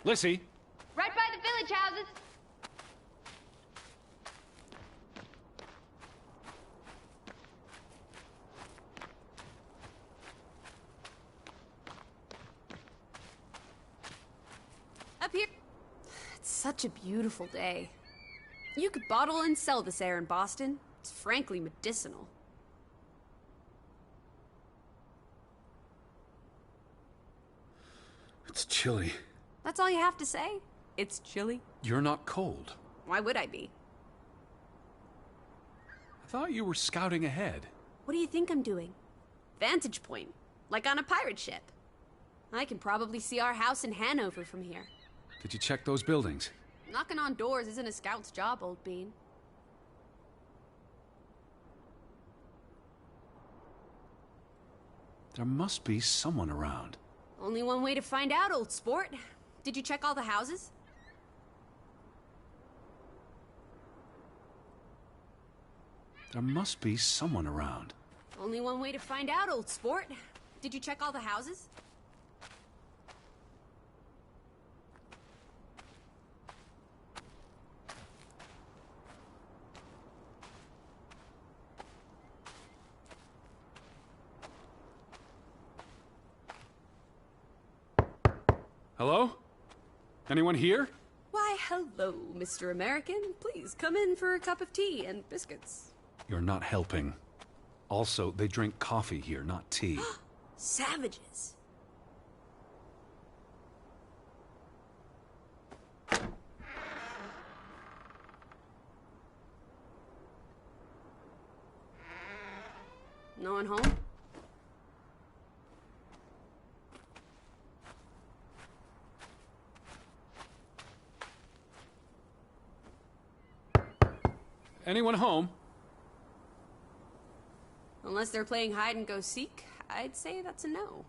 Lissy! Right by the village houses. Up here. It's such a beautiful day. You could bottle and sell this air in Boston. It's frankly medicinal. It's chilly. That's all you have to say? It's chilly? You're not cold. Why would I be? I thought you were scouting ahead. What do you think I'm doing? Vantage point. Like on a pirate ship. I can probably see our house in Hanover from here. Did you check those buildings? Knocking on doors isn't a scout's job, old bean. There must be someone around. Only one way to find out, old sport. Did you check all the houses? There must be someone around. Only one way to find out, old sport. Did you check all the houses? Hello? Anyone here? Why, hello, Mr. American. Please come in for a cup of tea and biscuits. You're not helping. Also, they drink coffee here, not tea. Savages. No one home? Anyone home? Unless they're playing hide and go seek, I'd say that's a no.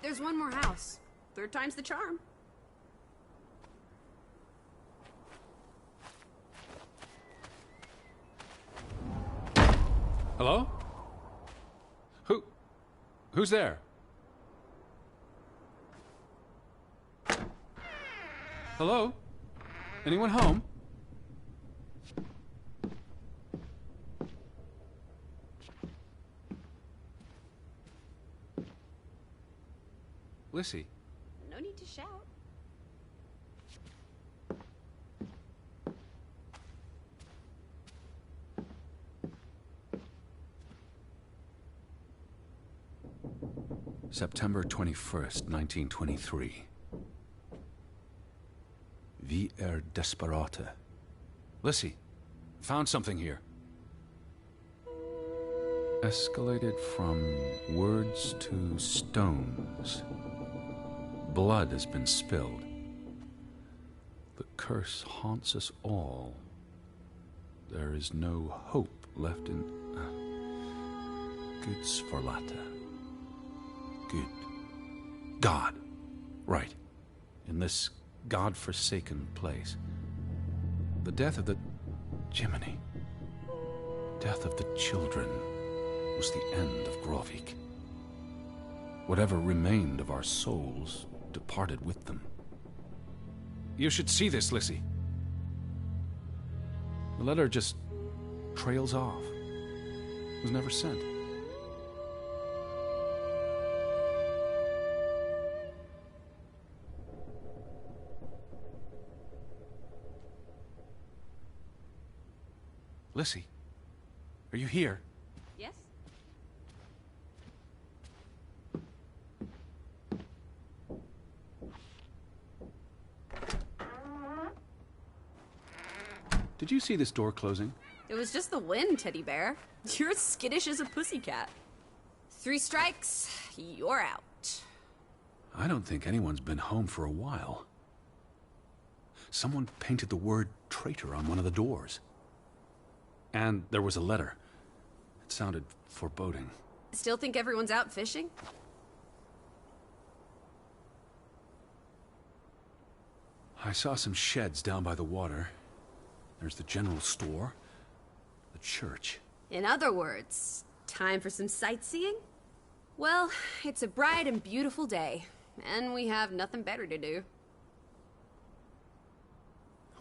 There's one more house. Third time's the charm. Hello? Who's there? Hello? Anyone home? Lissy. No need to shout. September 21st, 1923. Vi desperata. Lissy, found something here. Escalated from words to stones. Blood has been spilled. The curse haunts us all. There is no hope left in... Gudsforlata. Good. God. Right. In this God-forsaken place. The death of the... Jiminy. Death of the children was the end of Grovik. Whatever remained of our souls departed with them. You should see this, Lissy. The letter just trails off. It was never sent. Lissy, are you here? Yes? Did you see this door closing? It was just the wind, teddy bear. You're as skittish as a pussycat. 3 strikes, you're out. I don't think anyone's been home for a while. Someone painted the word traitor on one of the doors. And there was a letter. It sounded foreboding. Still think everyone's out fishing? I saw some sheds down by the water. There's the general store, the church. In other words, time for some sightseeing? Well, it's a bright and beautiful day, and we have nothing better to do.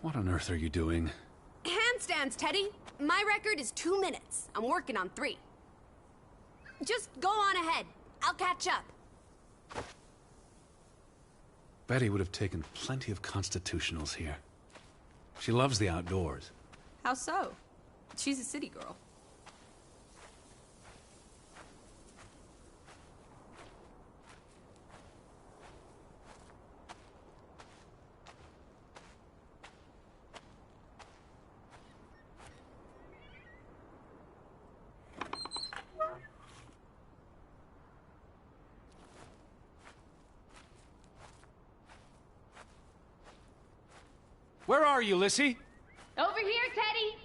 What on earth are you doing? Handstands, Teddy! My record is 2 minutes. I'm working on 3. Just go on ahead. I'll catch up. Betty would have taken plenty of constitutionals here. She loves the outdoors. How so? She's a city girl. Where are you, Lissy? Over here, Teddy.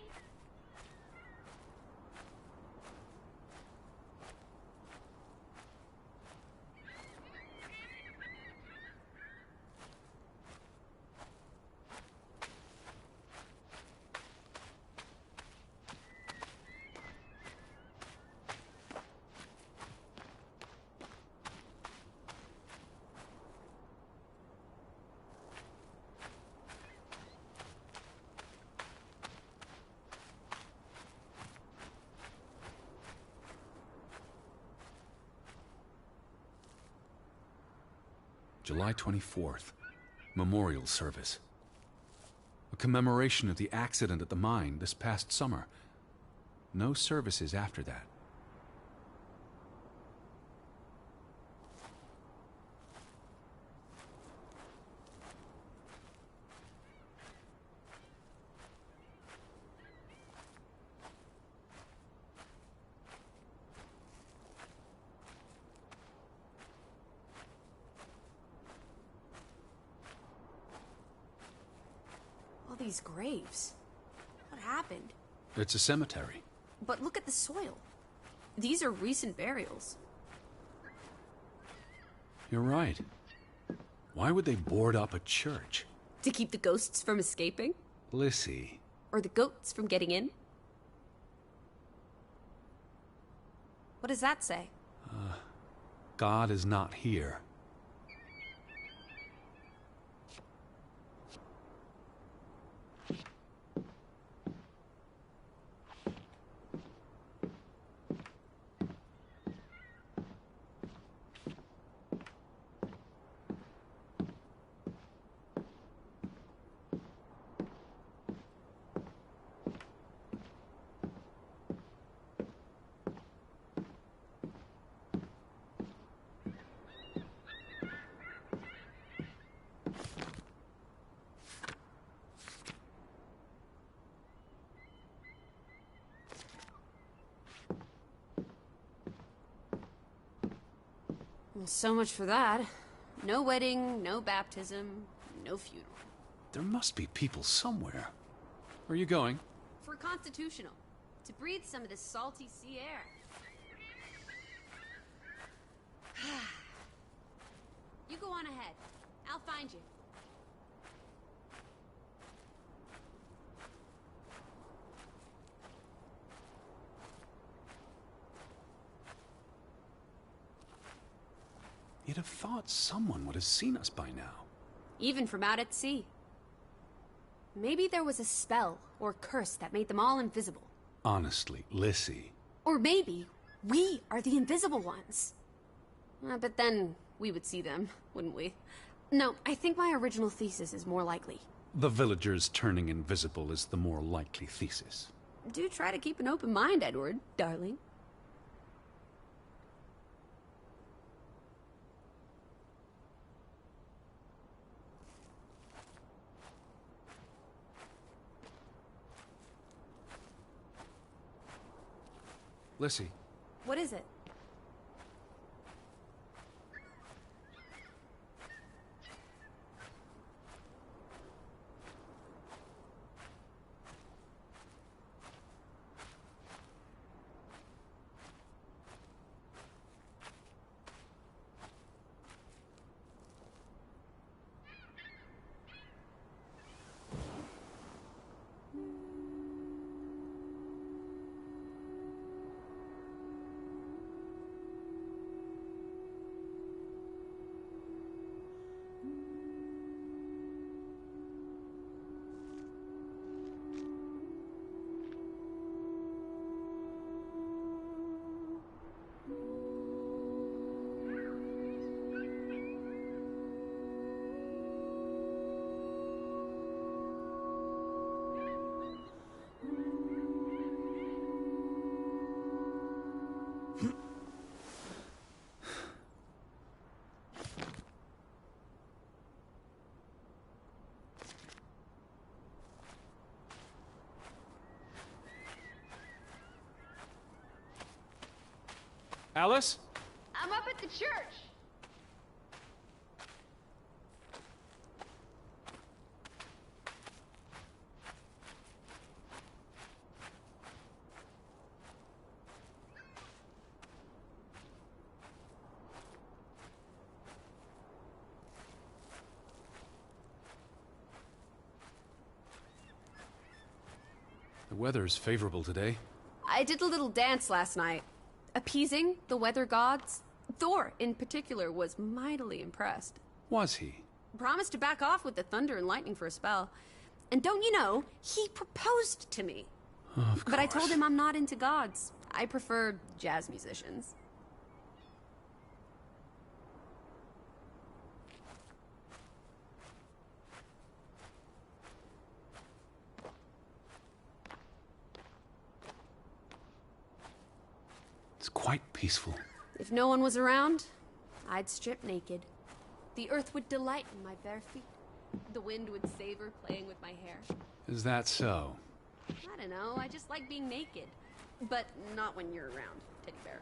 July 24th. Memorial service. A commemoration of the accident at the mine this past summer. No services after that. All these graves. What happened? It's a cemetery. But look at the soil. These are recent burials. You're right. Why would they board up a church? To keep the ghosts from escaping? Lissy. Or the goats from getting in? What does that say? God is not here. Well, so much for that. No wedding, no baptism, no funeral. There must be people somewhere. Where are you going? For constitutional. To breathe some of this salty sea air. You go on ahead. I'll find you. You'd have thought someone would have seen us by now. Even from out at sea. Maybe there was a spell or curse that made them all invisible. Honestly, Lissy. Or maybe we are the invisible ones. But then we would see them, wouldn't we? No, I think my original thesis is more likely. The villagers turning invisible is the more likely thesis. Do try to keep an open mind, Edward, darling. Lissy. What is it? Alice? I'm up at the church. The weather is favorable today. I did a little dance last night, appeasing the weather gods. Thor, in particular, was mightily impressed. Was he? Promised to back off with the thunder and lightning for a spell. And don't you know, he proposed to me. Of course. But I told him I'm not into gods. I prefer jazz musicians. It's quite peaceful. If no one was around, I'd strip naked. The earth would delight in my bare feet. The wind would savor playing with my hair. Is that so? I don't know, I just like being naked. But not when you're around, teddy bear.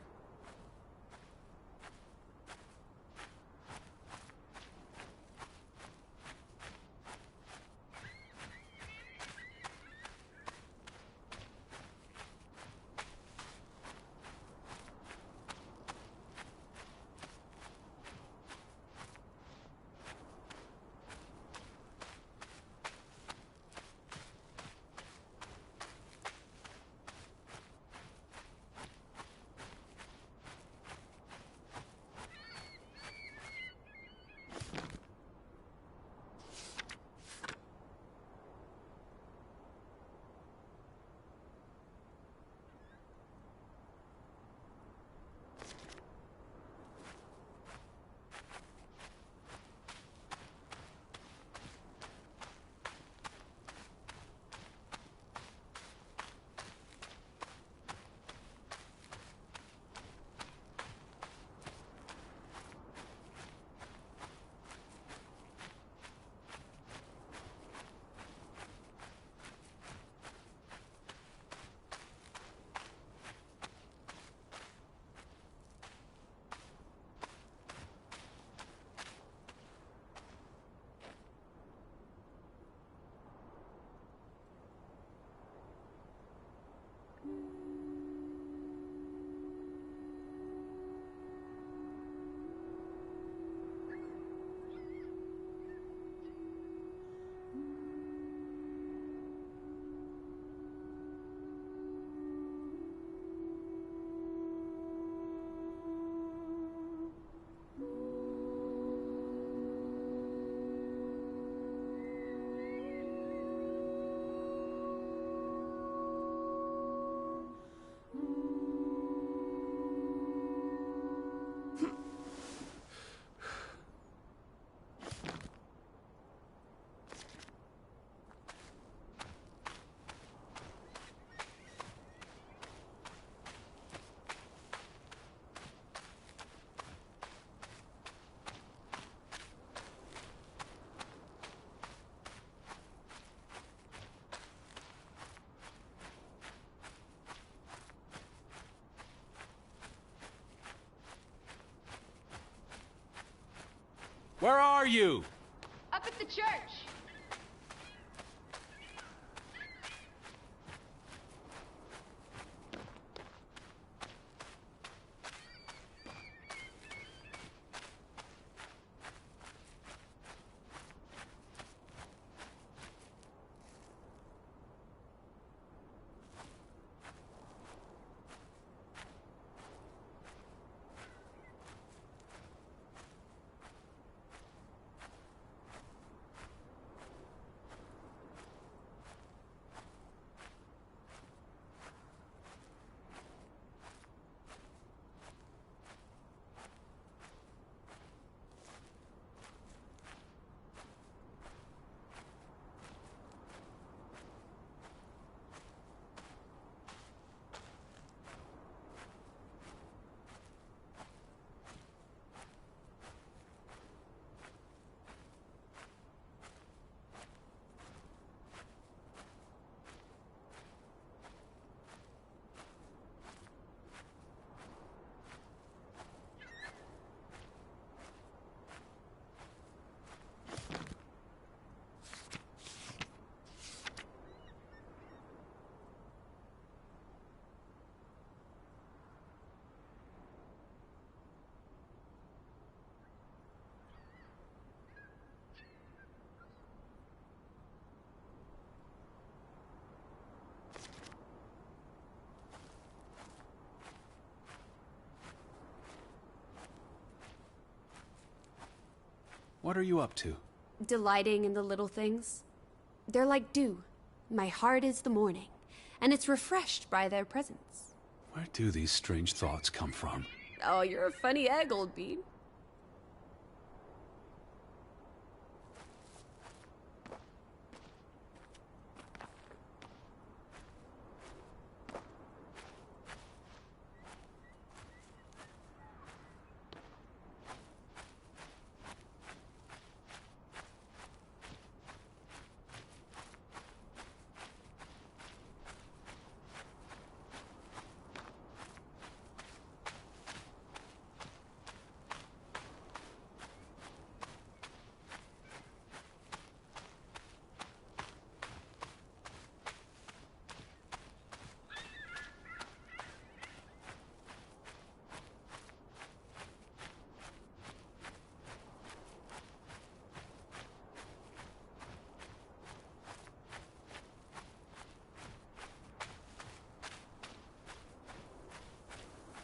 Where are you? Up at the church. What are you up to? Delighting in the little things. They're like dew. My heart is the morning, and it's refreshed by their presence. Where do these strange thoughts come from? Oh, you're a funny egg, old bean.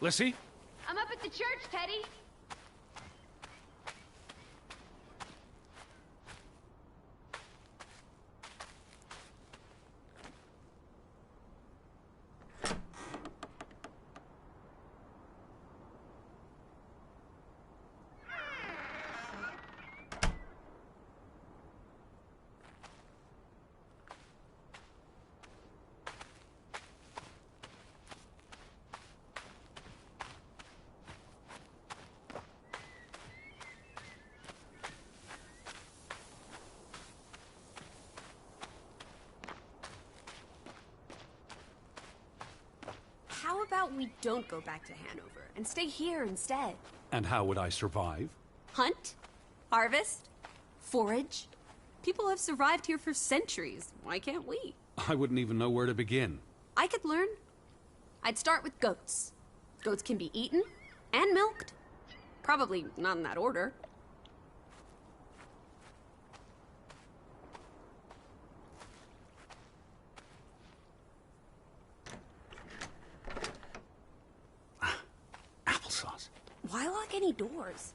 Lissy? I'm up at the church, Teddy. How about we don't go back to Hanover and stay here instead? And how would I survive? Hunt? Harvest? Forage? People have survived here for centuries. Why can't we? I wouldn't even know where to begin. I could learn. I'd start with goats. Goats can be eaten and milked. Probably not in that order. Applesauce. Why lock any doors?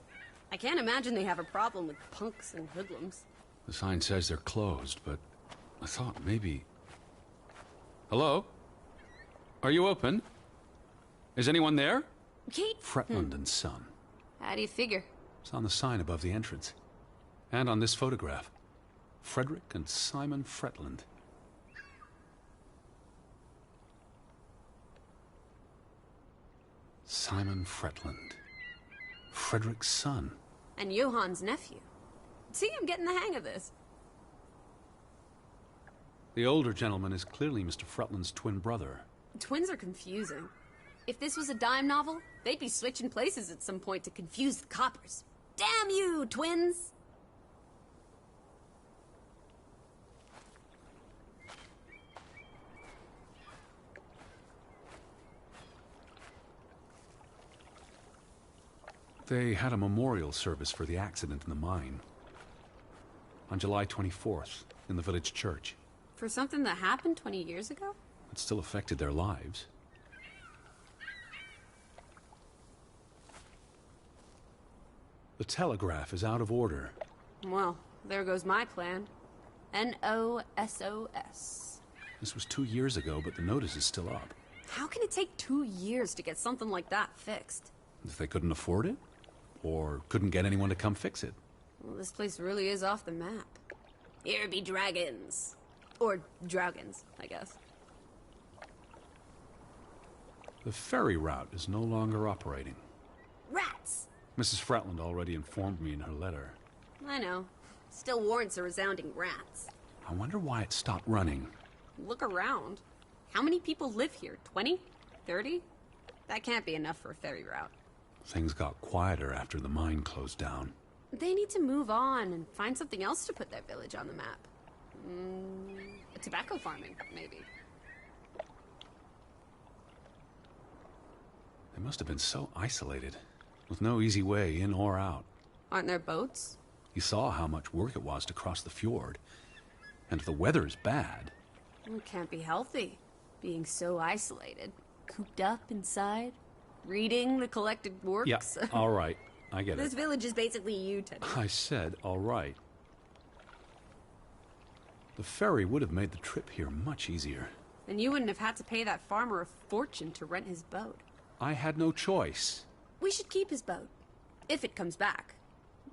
I can't imagine they have a problem with punks and hoodlums. The sign says they're closed, but I thought maybe... Hello? Are you open? Is anyone there? Kate? Fretland and Son. How do you figure? It's on the sign above the entrance. And on this photograph. Frederick and Simon Fretland. Simon Fretland. Frederick's son. And Johann's nephew. See, I'm getting the hang of this. The older gentleman is clearly Mr. Fretland's twin brother. Twins are confusing. If this was a dime novel, they'd be switching places at some point to confuse the coppers. Damn you, twins! They had a memorial service for the accident in the mine. On July 24th, in the village church. For something that happened 20 years ago? It still affected their lives. The telegraph is out of order. Well, there goes my plan. NOSOS. This was 2 years ago, but the notice is still up. How can it take 2 years to get something like that fixed? If they couldn't afford it? Or couldn't get anyone to come fix it? Well, this place really is off the map. Here be dragons. Or Draugens, I guess. The ferry route is no longer operating. Rats! Mrs. Fretland already informed me in her letter. I know. Still warrants a resounding rats. I wonder why it stopped running. Look around. How many people live here? 20? 30? That can't be enough for a ferry route. Things got quieter after the mine closed down. They need to move on and find something else to put their village on the map. Tobacco farming, maybe. They must have been so isolated, with no easy way in or out. Aren't there boats? You saw how much work it was to cross the fjord. And if the weather's bad... It can't be healthy, being so isolated. Cooped up inside, reading the collected works. Yeah, all right. I get This it. village is basically you, Teddy. I said, all right. The ferry would have made the trip here much easier. And you wouldn't have had to pay that farmer a fortune to rent his boat. I had no choice. We should keep his boat. If it comes back.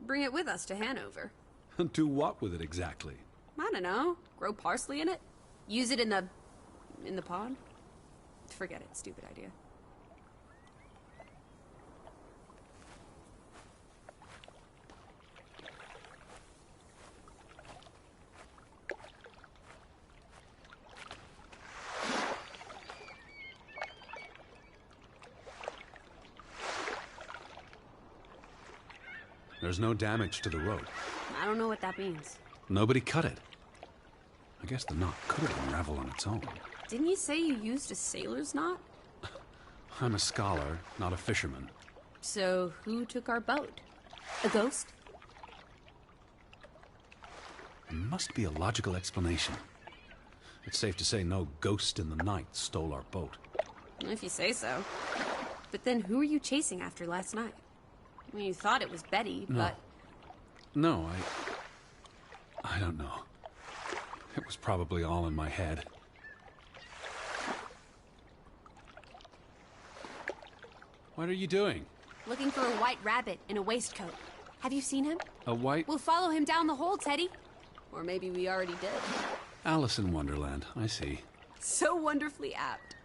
Bring it with us to Hanover. Do what with it exactly? I don't know. Grow parsley in it? Use it in the pond? Forget it. Stupid idea. There's no damage to the rope. I don't know what that means. Nobody cut it. I guess the knot could have unraveled on its own. Didn't you say you used a sailor's knot? I'm a scholar, not a fisherman. So who took our boat? A ghost? There must be a logical explanation. It's safe to say no ghost in the night stole our boat. If you say so. But then who were you chasing after last night? I mean, you thought it was Betty, but... No, I don't know. It was probably all in my head. What are you doing? Looking for a white rabbit in a waistcoat. Have you seen him? A white... We'll follow him down the hole, Teddy. Or maybe we already did. Alice in Wonderland, I see. So wonderfully apt.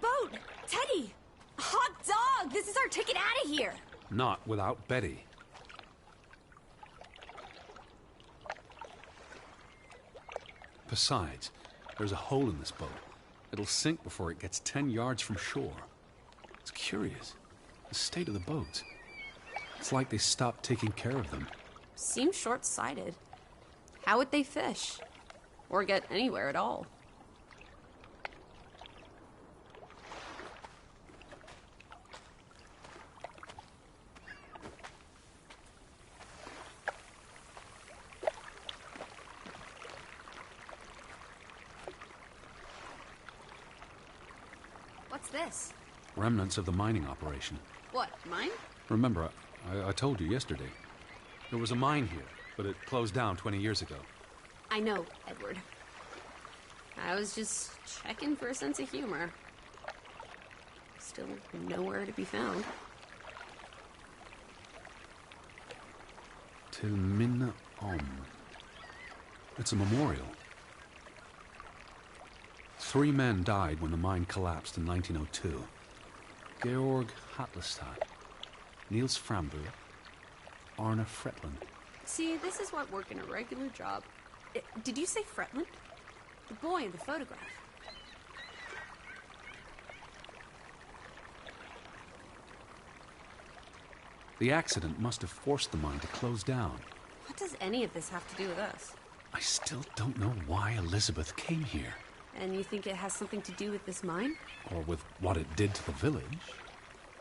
Boat! Teddy! Hot dog! This is our ticket out of here! Not without Betty. Besides, there's a hole in this boat. It'll sink before it gets 10 yards from shore. It's curious. The state of the boats. It's like they stopped taking care of them. Seems short-sighted. How would they fish? Or get anywhere at all? What's this? Remnants of the mining operation. What, mine? Remember, I told you yesterday. There was a mine here, but it closed down 20 years ago. I know, Edward. I was just checking for a sense of humor. Still nowhere to be found. Til minne om. It's a memorial. 3 men died when the mine collapsed in 1902. Georg Hatlestad, Niels Frambu, Arne Fretland. See, this is what working a regular job... Did you say Fretland? The boy in the photograph. The accident must have forced the mine to close down. What does any of this have to do with us? I still don't know why Elizabeth came here. And you think it has something to do with this mine? Or with what it did to the village.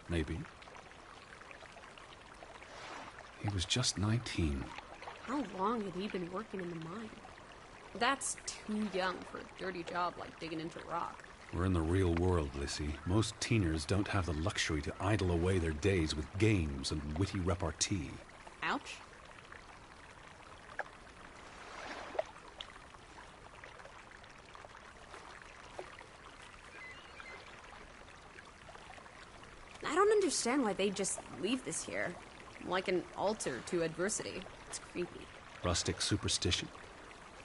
Maybe. He was just 19. How long had he been working in the mine? That's too young for a dirty job like digging into rock. We're in the real world, Lissy. Most teeners don't have the luxury to idle away their days with games and witty repartee. Ouch. I don't understand why they just leave this here. Like an altar to adversity. It's creepy. Rustic superstition?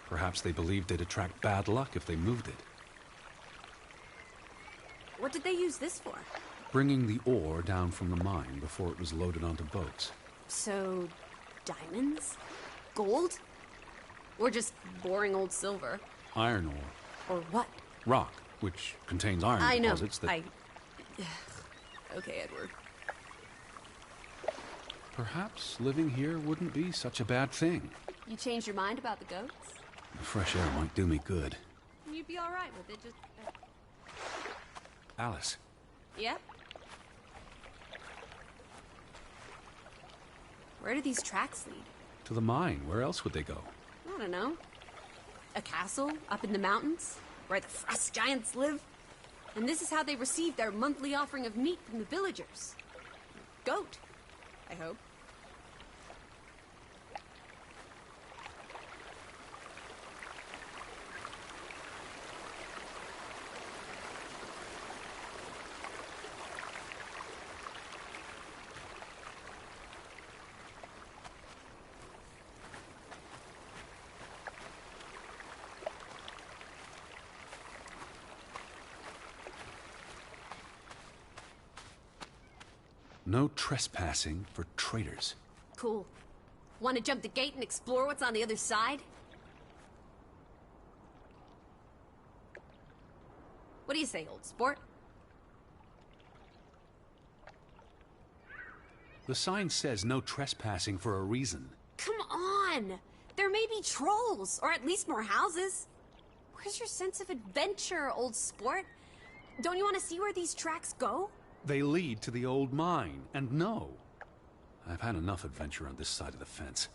Perhaps they believed they'd attract bad luck if they moved it. What did they use this for? Bringing the ore down from the mine before it was loaded onto boats. So, diamonds? Gold? Or just boring old silver? Iron ore. Or what? Rock, which contains iron I know. deposits that... Okay, Edward. Perhaps living here wouldn't be such a bad thing. You changed your mind about the goats? The fresh air might do me good. You'd be all right with it, just... Alice. Yep. Where do these tracks lead? To the mine. Where else would they go? I don't know. A castle up in the mountains, where the frost giants live. And this is how they receive their monthly offering of meat from the villagers. Goat, I hope. No trespassing for traitors. Cool. Want to jump the gate and explore what's on the other side? What do you say, old sport? The sign says no trespassing for a reason. Come on! There may be trolls, or at least more houses. Where's your sense of adventure, old sport? Don't you want to see where these tracks go? They lead to the old mine, and no. I've had enough adventure on this side of the fence.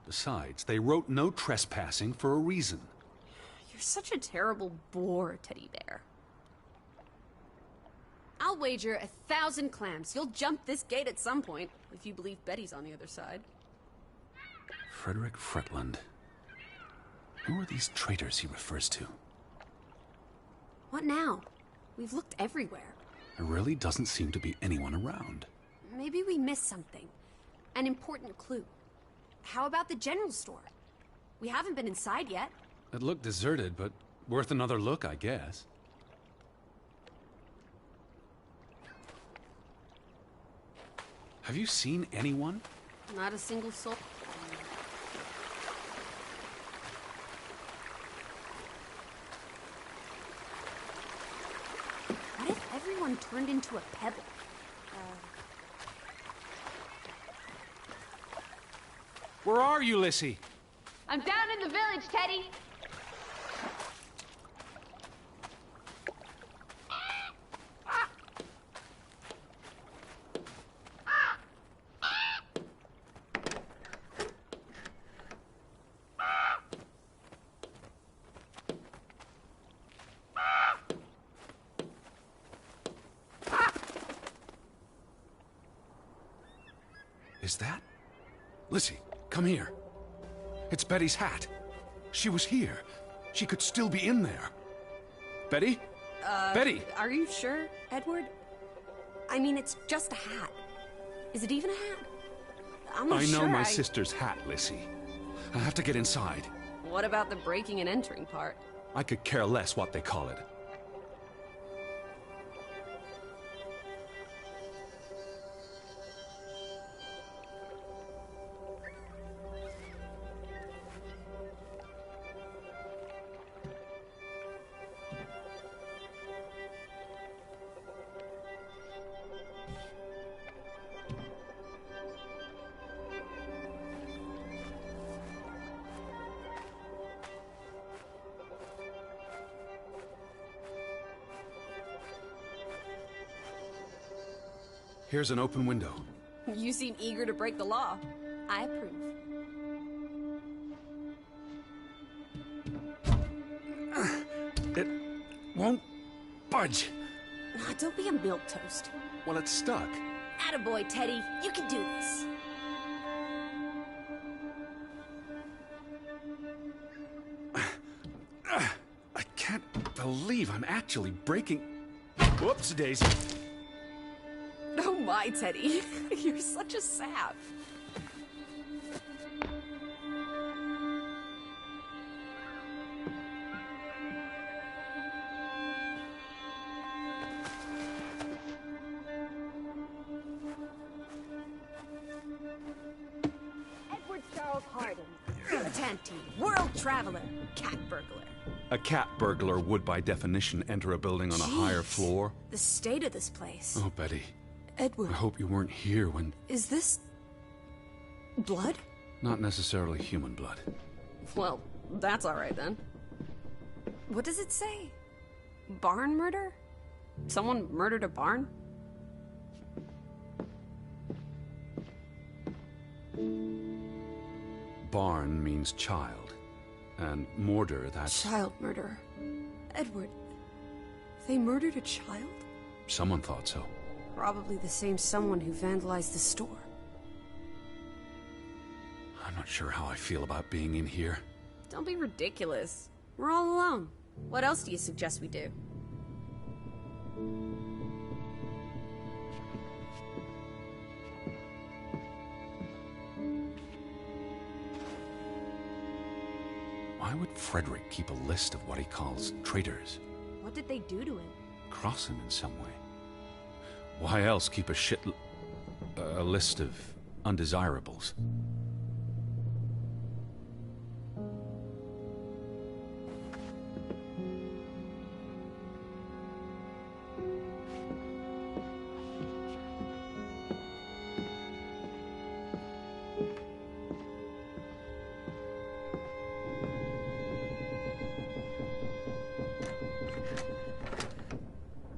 Besides, they wrote no trespassing for a reason. You're such a terrible bore, Teddy Bear. I'll wager 1,000 clams you'll jump this gate at some point, if you believe Betty's on the other side. Frederick Fretland. Who are these traitors he refers to? What now? We've looked everywhere. There really doesn't seem to be anyone around. Maybe we missed something. An important clue. How about the general store? We haven't been inside yet. It looked deserted, but worth another look, I guess. Have you seen anyone? Not a single soul. What if everyone turned into a pebble? Where are you, Lissy? I'm down in the village, Teddy. Is that? Lissy, come here. It's Betty's hat. She was here. She could still be in there. Betty? Betty! Are you sure, Edward? I mean, it's just a hat. Is it even a hat? I'm not sure. I know my sister's hat, Lissy. I have to get inside. What about the breaking and entering part? I could care less what they call it. Here's an open window. You seem eager to break the law. I approve. It won't budge. Aw, don't be a milquetoast. Well, it's stuck. Attaboy, Teddy. You can do this. I can't believe I'm actually breaking... Whoops, Daisy. Oh my, Teddy. You're such a sap. Edward Charles Harding. Tanti, world traveler, cat burglar. A cat burglar would, by definition, enter a building on a higher Jeez. floor. The state of this place. Oh, Betty. Edward, I hope you weren't here when... is this... blood? Not necessarily human blood. Well, that's alright then. What does it say? Barn murder? Someone murdered a barn? Barn means child. And mortar, that's... Child murder. Edward, they murdered a child? Someone thought so. Probably the same someone who vandalized the store. I'm not sure how I feel about being in here. Don't be ridiculous. We're all alone. What else do you suggest we do? Why would Frederick keep a list of what he calls traitors? What did they do to him? Cross him in some way. Why else keep a list of undesirables?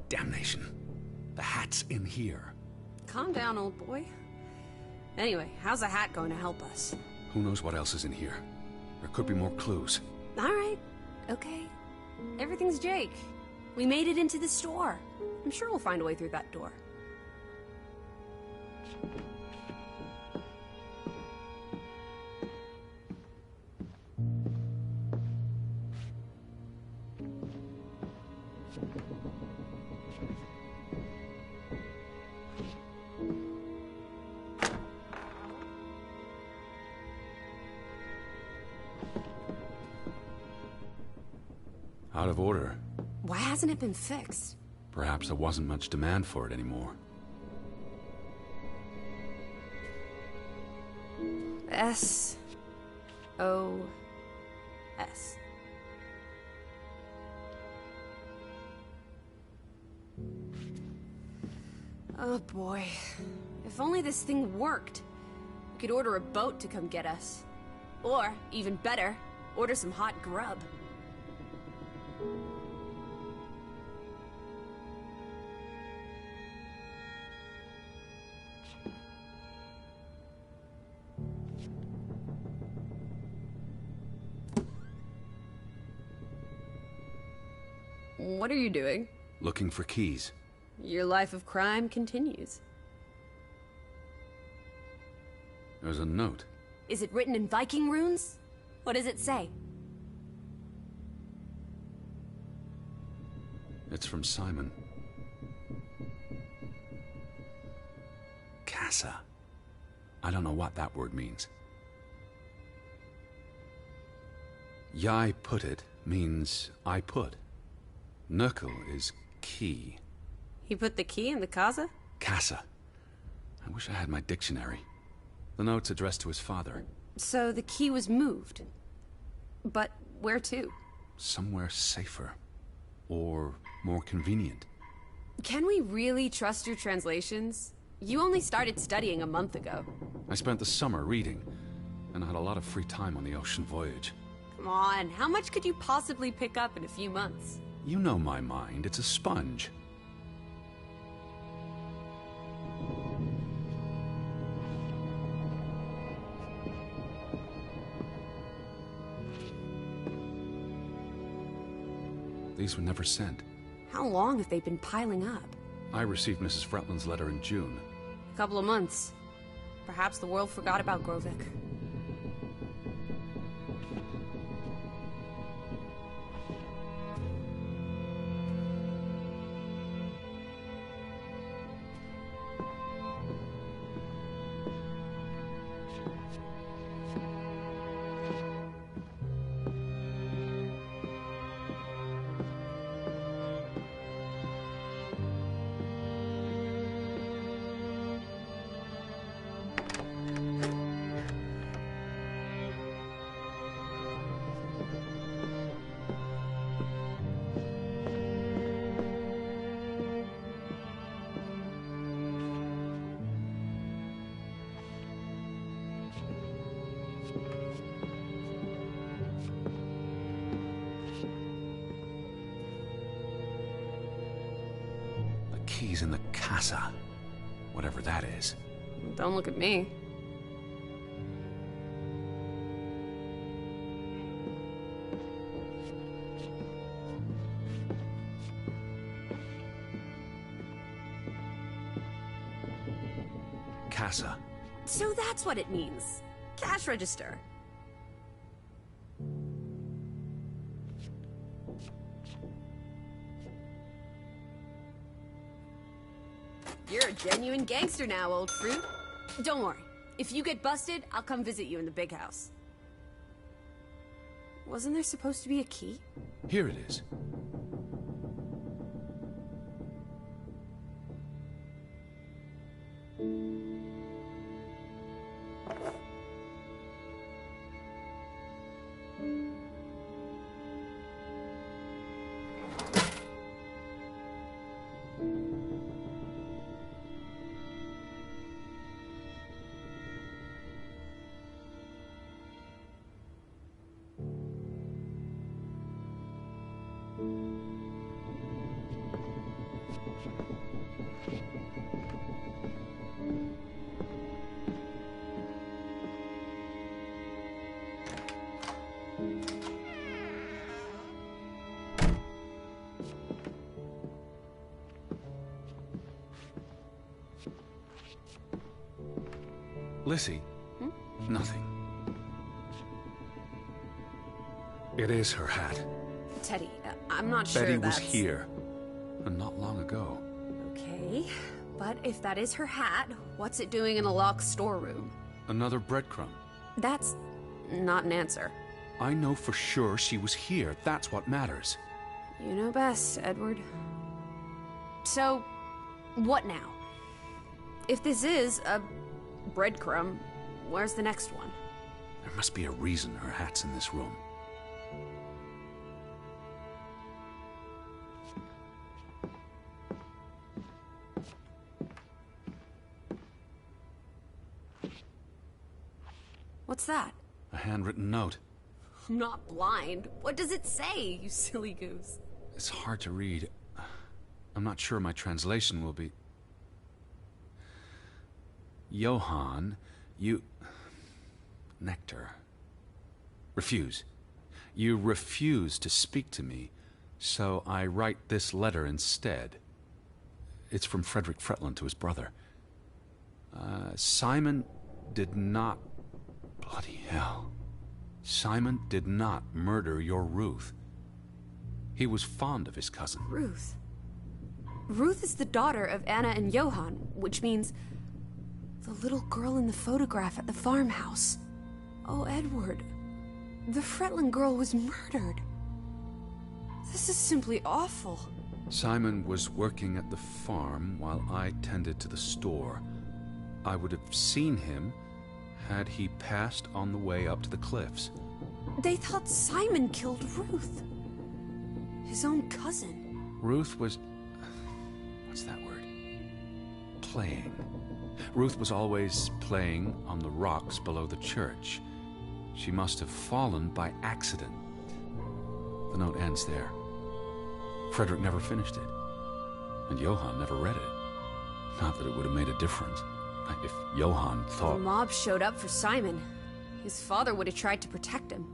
Damnation. The hat's in here. Calm down, old boy. Anyway, how's a hat going to help us? Who knows what else is in here? There could be more clues. Alright, okay. Everything's Jake. We made it into the store. I'm sure we'll find a way through that door. Out of order. Why hasn't it been fixed? Perhaps there wasn't much demand for it anymore. S-O-S. Oh boy. If only this thing worked. We could order a boat to come get us. Or, even better, order some hot grub. What are you doing? Looking for keys. Your life of crime continues. There's a note. Is it written in Viking runes? What does it say? It's from Simon. Casa. I don't know what that word means. Yai put it means I put. Knuckle is key. He put the key in the casa? Casa. I wish I had my dictionary. The note's addressed to his father. So the key was moved. But where to? Somewhere safer. Or more convenient. Can we really trust your translations? You only started studying a month ago. I spent the summer reading, and I had a lot of free time on the ocean voyage. Come on, how much could you possibly pick up in a few months? You know my mind, it's a sponge. These were never sent. How long have they been piling up? I received Mrs. Fretland's letter in June. A couple of months. Perhaps the world forgot about Grovik. Keys in the casa. Whatever that is. Don't look at me. Casa. So that's what it means. Cash register. You're a genuine gangster now, old fruit. Don't worry. If you get busted, I'll come visit you in the big house. Wasn't there supposed to be a key? Here it is. Lissy? Nothing. It is her hat. Teddy, I'm not sure Betty that's... was here. And not long ago. Okay, but if that is her hat, what's it doing in a locked storeroom? Another breadcrumb. That's not an answer. I know for sure she was here. That's what matters. You know best, Edward. So, what now? If this is a breadcrumb, where's the next one? There must be a reason her hat's in this room. What's that? A handwritten note. I'm not blind. What does it say, you silly goose? It's hard to read. I'm not sure my translation will be... Johann, you... Nectar. Refuse. You refuse to speak to me, so I write this letter instead. It's from Frederick Fretland to his brother. Simon did not... Bloody hell. Simon did not murder your Ruth. He was fond of his cousin. Ruth? Ruth is the daughter of Anna and Johann, which means... the little girl in the photograph at the farmhouse. Oh, Edward. The Fretland girl was murdered. This is simply awful. Simon was working at the farm while I tended to the store. I would have seen him had he passed on the way up to the cliffs. They thought Simon killed Ruth. His own cousin. Ruth was... what's that word? Playing. Ruth was always playing on the rocks below the church. She must have fallen by accident. The note ends there. Frederick never finished it. And Johann never read it. Not that it would have made a difference. If Johann thought... The mob showed up for Simon. His father would have tried to protect him.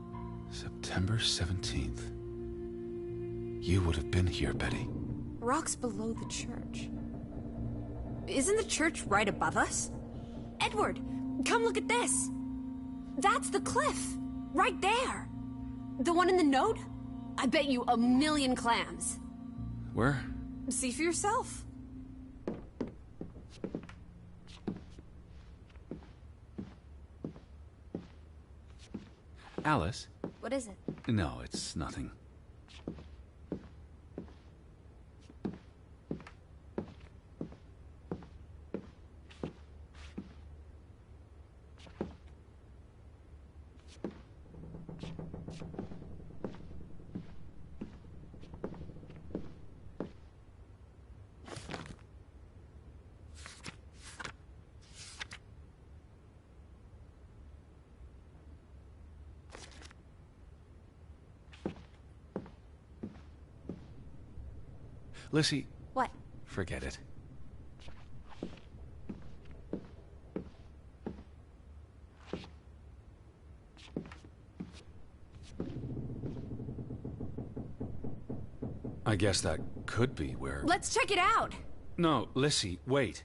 September 17th. You would have been here, Betty. Rock's below the church. Isn't the church right above us? Edward, come look at this. That's the cliff. Right there. The one in the note? I bet you 1,000,000 clams. Where? See for yourself. Alice? What is it? No, it's nothing. Lissy. What? Forget it. I guess that could be where... Let's check it out! No, Lissy, wait.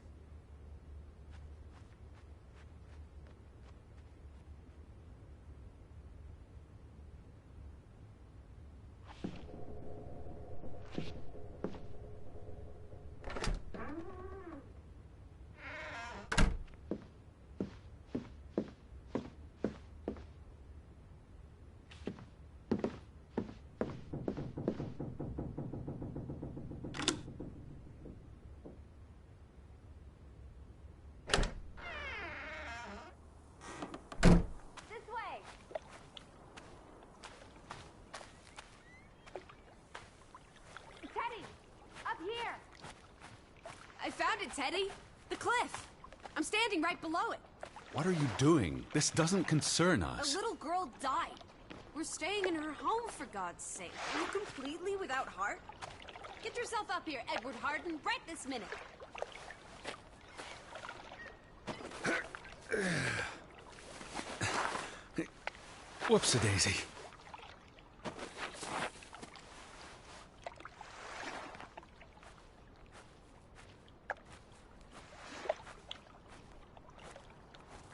I found it, Teddy. The cliff. I'm standing right below it. What are you doing? This doesn't concern us. A little girl died. We're staying in her home, for God's sake. Are you completely without heart? Get yourself up here, Edward Harden, right this minute. Whoops-a-daisy.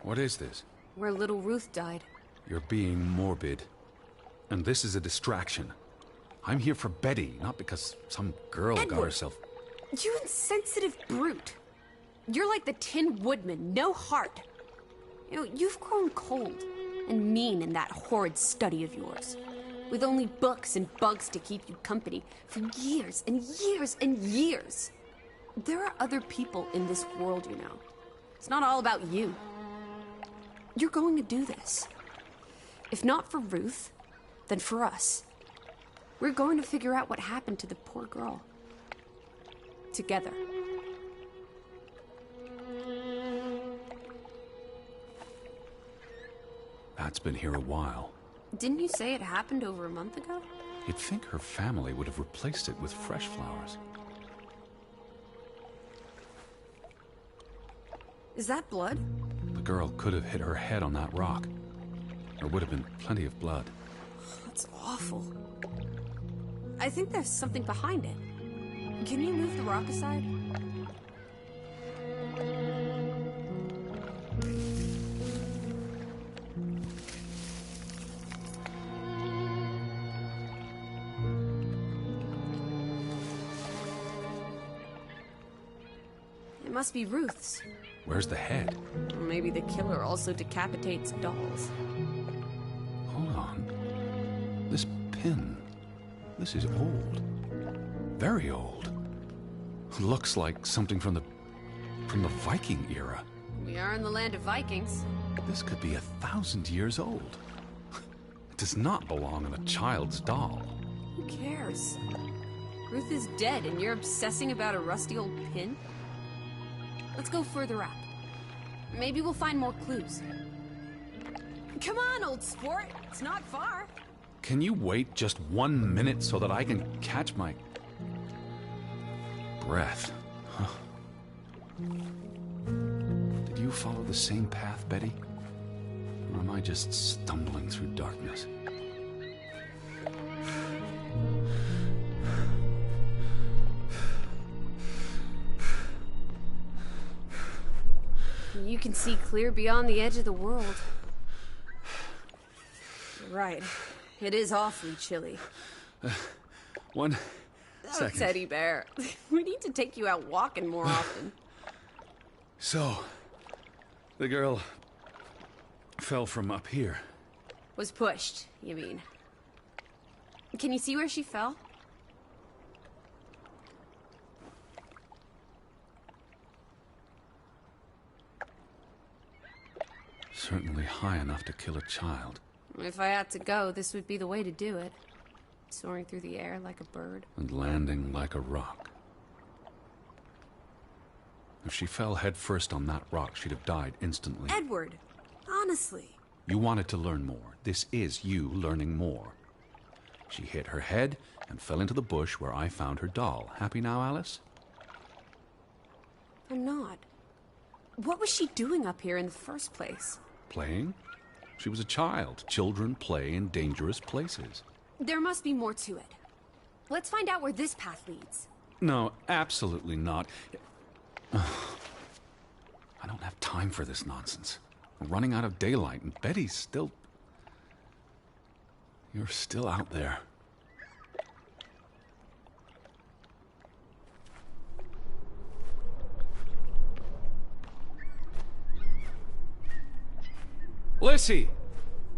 What is this? Where little Ruth died. You're being morbid. And this is a distraction. I'm here for Betty, not because some girl got herself... You insensitive brute. You're like the Tin Woodman, no heart. You know, you've grown cold and mean in that horrid study of yours. With only books and bugs to keep you company for years and years and years. There are other people in this world, you know. It's not all about you. You're going to do this. If not for Ruth, then for us. We're going to figure out what happened to the poor girl. Together. Pat's been here a while. Didn't you say it happened over a month ago? You'd think her family would have replaced it with fresh flowers. Is that blood? The girl could have hit her head on that rock. There would have been plenty of blood. That's awful. I think there's something behind it. Can you move the rock aside? It must be Ruth's. Where's the head? Maybe the killer also decapitates dolls. Hold on. This pin. This is old. Very old. Looks like something from the Viking era. We are in the land of Vikings. This could be 1,000 years old. It does not belong in a child's doll. Who cares? Ruth is dead and you're obsessing about a rusty old pin? Let's go further up. Maybe we'll find more clues. Come on, old sport. It's not far. Can you wait just 1 minute so that I can catch my breath? Huh. Did you follow the same path, Betty? Or am I just stumbling through darkness? You can see clear beyond the edge of the world. Right. It is awfully chilly. One Oh, second. Teddy bear. We need to take you out walking more often. So, the girl fell from up here. Was pushed, you mean? Can you see where she fell? Certainly high enough to kill a child. If I had to go, this would be the way to do it. Soaring through the air like a bird. And landing like a rock. If she fell headfirst on that rock, she'd have died instantly. Edward, honestly. You wanted to learn more. This is you learning more. She hit her head and fell into the bush where I found her doll. Happy now, Alice? I'm not. What was she doing up here in the first place? Playing? She was a child. Children play in dangerous places. There must be more to it. Let's find out where this path leads. No, absolutely not. I don't have time for this nonsense. We're running out of daylight, and Betty's still... You're still out there. Lissy!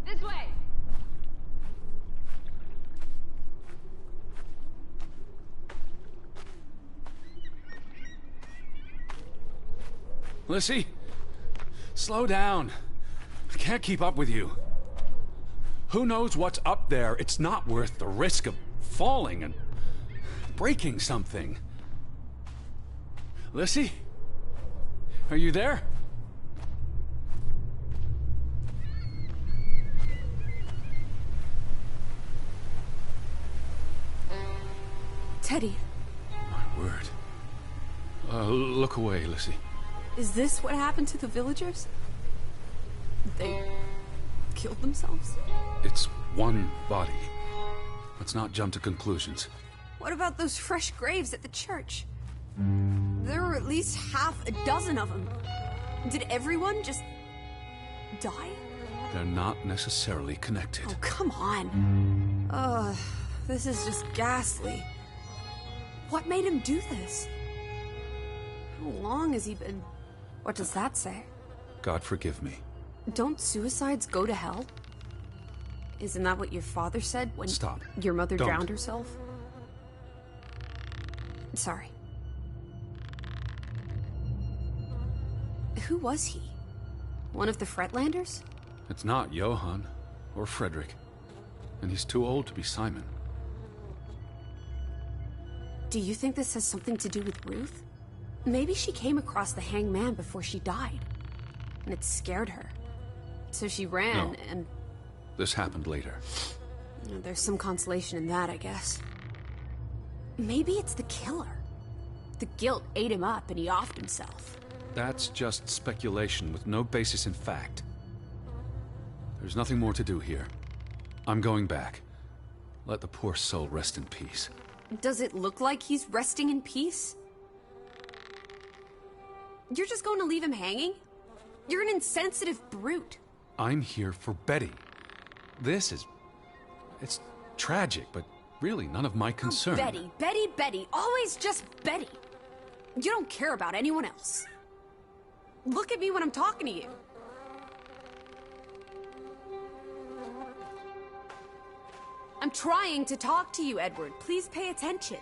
This way! Lissy? Slow down. I can't keep up with you. Who knows what's up there? It's not worth the risk of falling and breaking something. Lissy? Are you there? Teddy, My word. Look away, Lissy. is this what happened to the villagers? They killed themselves? It's one body. Let's not jump to conclusions. What about those fresh graves at the church? There were at least half a dozen of them. Did everyone just die? They're not necessarily connected. Oh, come on. Ugh, this is just ghastly. What made him do this? How long has he been... What does that say? God forgive me. Don't suicides go to hell? Isn't that what your father said when Stop. your mother Don't. drowned herself? Sorry. Who was he? One of the Fretlanders? It's not Johann or Frederick. And he's too old to be Simon. Do you think this has something to do with Ruth? Maybe she came across the hanged man before she died, and it scared her. So she ran, No. and This happened later. there's some consolation in that, I guess. Maybe it's the killer. The guilt ate him up, and he offed himself. That's just speculation with no basis in fact. There's nothing more to do here. I'm going back. Let the poor soul rest in peace. Does it look like he's resting in peace? You're just going to leave him hanging? You're an insensitive brute. I'm here for Betty. This is... It's tragic, but really none of my concern. Betty, Betty, Betty. Always just Betty. You don't care about anyone else. Look at me when I'm talking to you. I'm trying to talk to you, Edward. Please pay attention.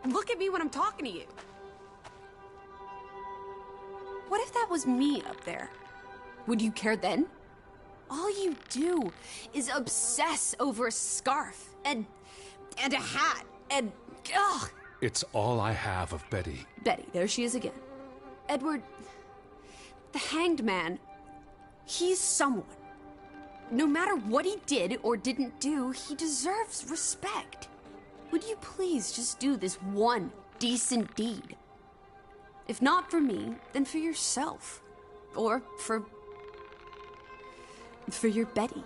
Look at me when I'm talking to you. What if that was me up there? Would you care then? All you do is obsess over a scarf and a hat and ugh. It's all I have of Betty. Betty, there she is again. Edward, the hanged man, he's someone. No matter what he did or didn't do, he deserves respect. Would you please just do this one decent deed? If not for me, then for yourself. Or for your Betty.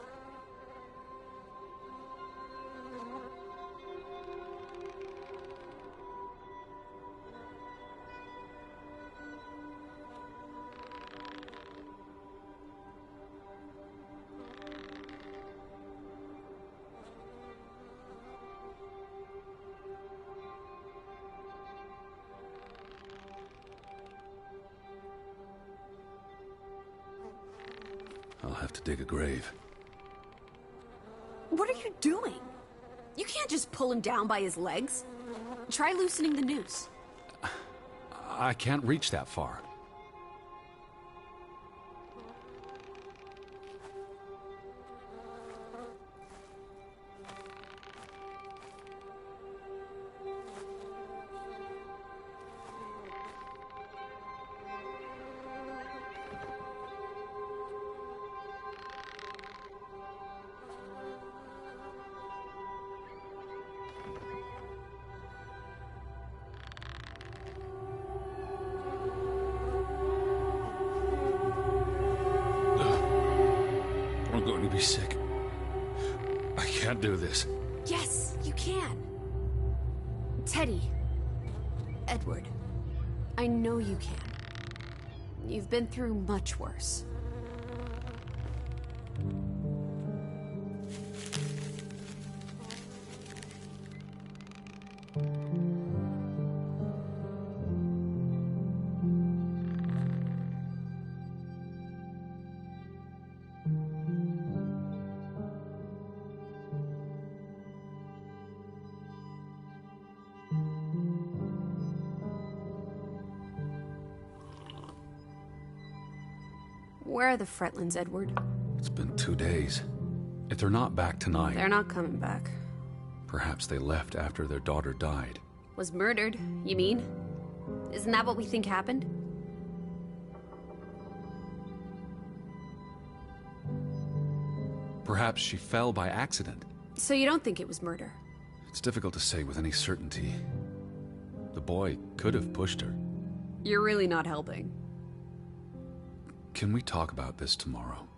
have to dig a grave. What are you doing? You can't just pull him down by his legs. Try loosening the noose. I can't reach that far. I'm going to be sick. I can't do this. Yes, you can. Teddy. Edward. I know you can. You've been through much worse. Where are the Fretlands, Edward? It's been 2 days. If they're not back tonight... They're not coming back. Perhaps they left after their daughter died. Was murdered, you mean? Isn't that what we think happened? Perhaps she fell by accident. So you don't think it was murder? It's difficult to say with any certainty. The boy could have pushed her. You're really not helping. Can we talk about this tomorrow?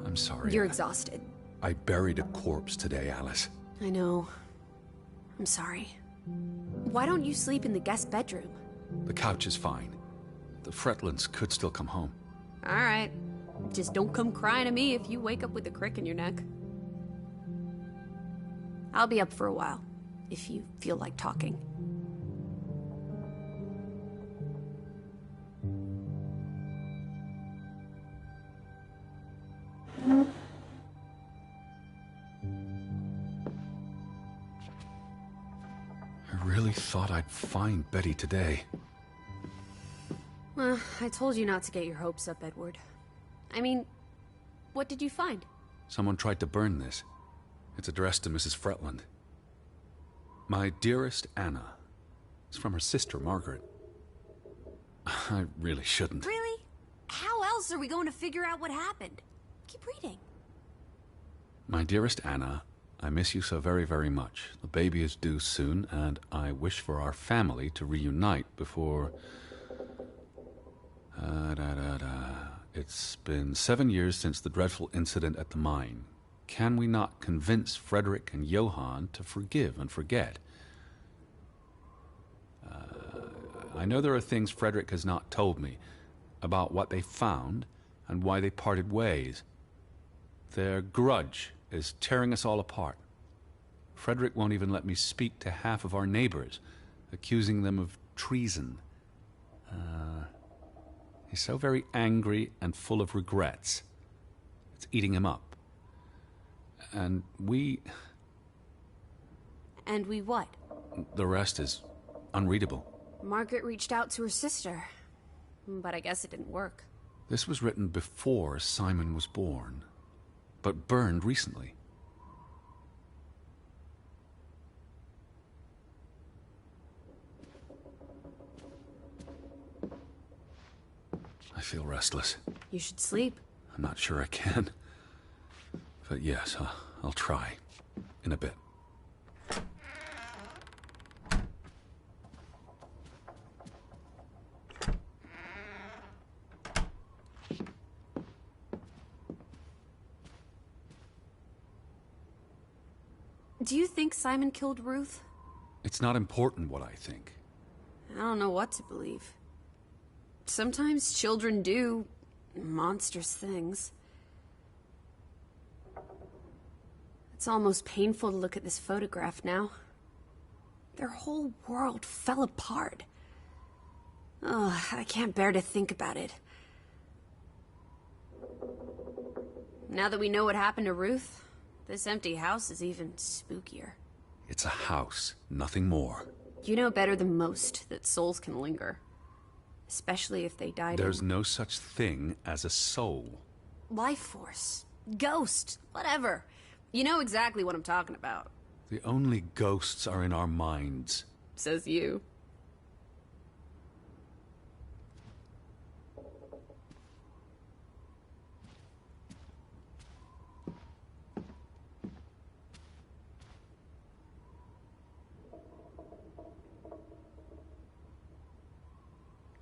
I'm sorry. You're exhausted. I buried a corpse today, Alice. I know. I'm sorry. Why don't you sleep in the guest bedroom? The couch is fine. The Fretlands could still come home. All right. Just don't come crying to me if you wake up with a crick in your neck. I'll be up for a while, if you feel like talking. I really thought I'd find Betty today. Well, I told you not to get your hopes up, Edward. I mean, what did you find? Someone tried to burn this. It's addressed to Mrs. Fretland. My dearest Anna. It's from her sister, Margaret. I really shouldn't. Really? How else are we going to figure out what happened? Keep reading. My dearest Anna, I miss you so very, very much. The baby is due soon, and I wish for our family to reunite before... It's been 7 years since the dreadful incident at the mine. Can we not convince Frederick and Johann to forgive and forget? I know there are things Frederick has not told me about what they found and why they parted ways. Their grudge is tearing us all apart. Frederick won't even let me speak to half of our neighbors, accusing them of treason. He's so very angry and full of regrets. It's eating him up. And we... And we what? The rest is unreadable. Margaret reached out to her sister, but I guess it didn't work. This was written before Simon was born, but burned recently. I feel restless. You should sleep. I'm not sure I can. But yes, I'll try. In a bit. Do you think Simon killed Ruth? It's not important what I think. I don't know what to believe. Sometimes children do monstrous things. It's almost painful to look at this photograph now. Their whole world fell apart. Oh, I can't bear to think about it. Now that we know what happened to Ruth, this empty house is even spookier. It's a house, nothing more. You know better than most that souls can linger. Especially if they died There's no such thing as a soul. life force, ghost, whatever. You know exactly what I'm talking about. The only ghosts are in our minds. Says you.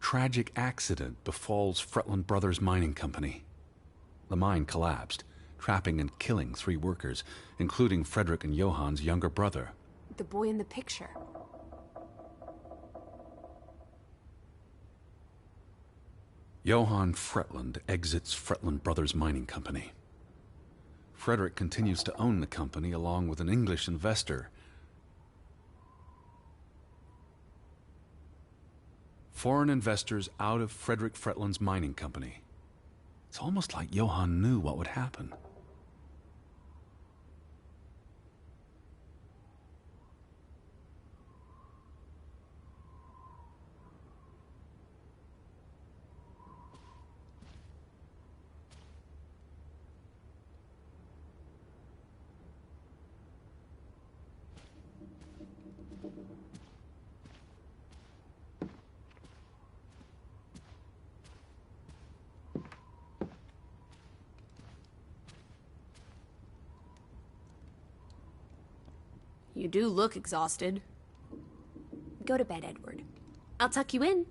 Tragic accident befalls Fretland Brothers Mining Company. The mine collapsed, trapping and killing 3 workers, including Frederick and Johann's younger brother. The boy in the picture. Johann Fretland exits Fretland Brothers Mining Company. Frederick continues to own the company along with an English investor. Foreign investors out of Frederick Fretland's mining company. It's almost like Johann knew what would happen. You do look exhausted. Go to bed, Edward. I'll tuck you in.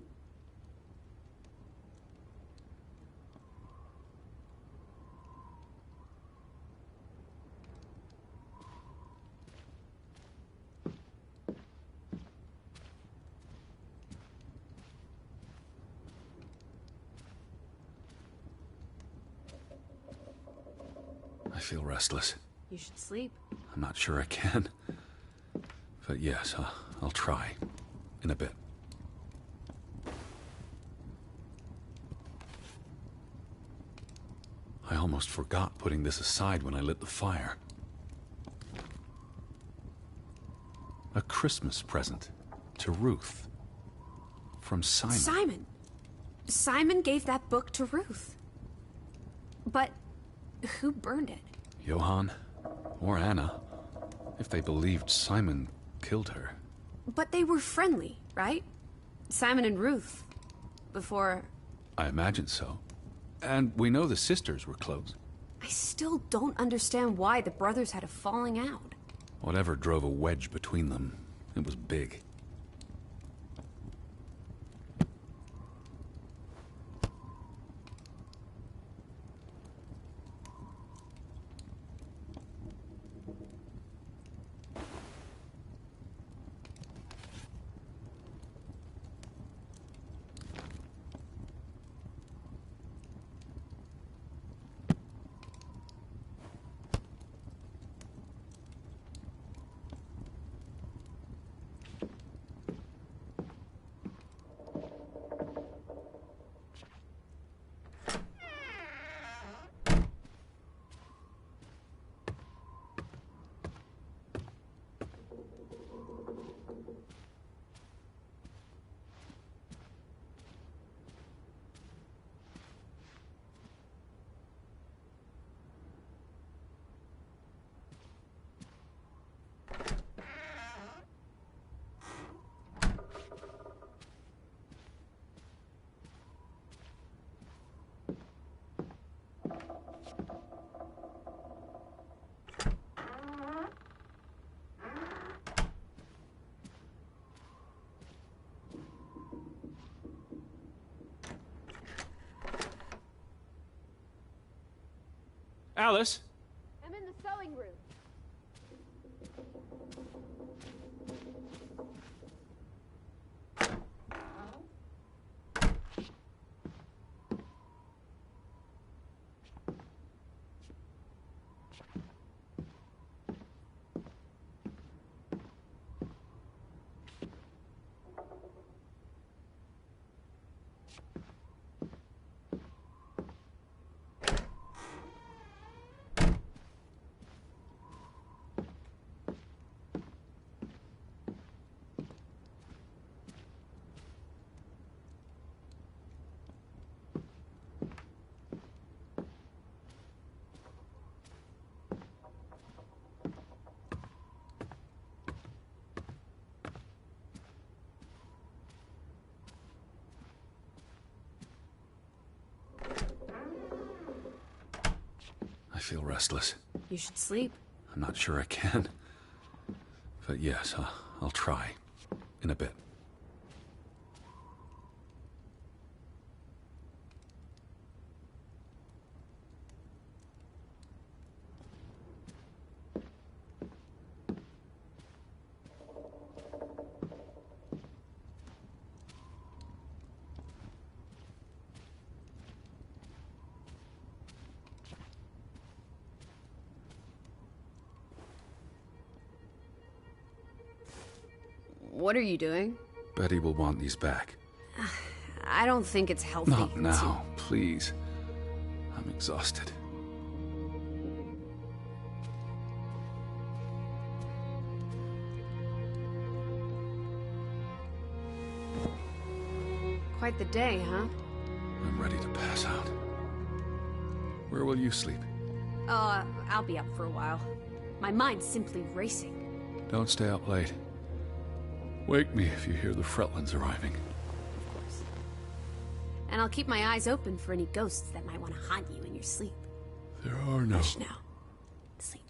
I feel restless. You should sleep. I'm not sure I can. But yes, I'll try. In a bit. I almost forgot putting this aside when I lit the fire. A Christmas present to Ruth. From Simon. Simon! Simon gave that book to Ruth. But who burned it? Johann or Anna, if they believed Simon killed her. But they were friendly, right? Simon and Ruth. Before... I imagine so. And we know the sisters were close. I still don't understand why the brothers had a falling out. Whatever drove a wedge between them, it was big. Alice? I'm in the sewing room. feel restless. You should sleep. I'm not sure I can. But yes, I'll try. In a bit. What are you doing? Betty will want these back. I don't think it's healthy. Not now, please. I'm exhausted. Quite the day, huh? I'm ready to pass out. Where will you sleep? I'll be up for a while. My mind's simply racing. Don't stay up late. Wake me if you hear the Fretlands arriving. Of course. And I'll keep my eyes open for any ghosts that might want to haunt you in your sleep. There are no... Hush now. Sleep.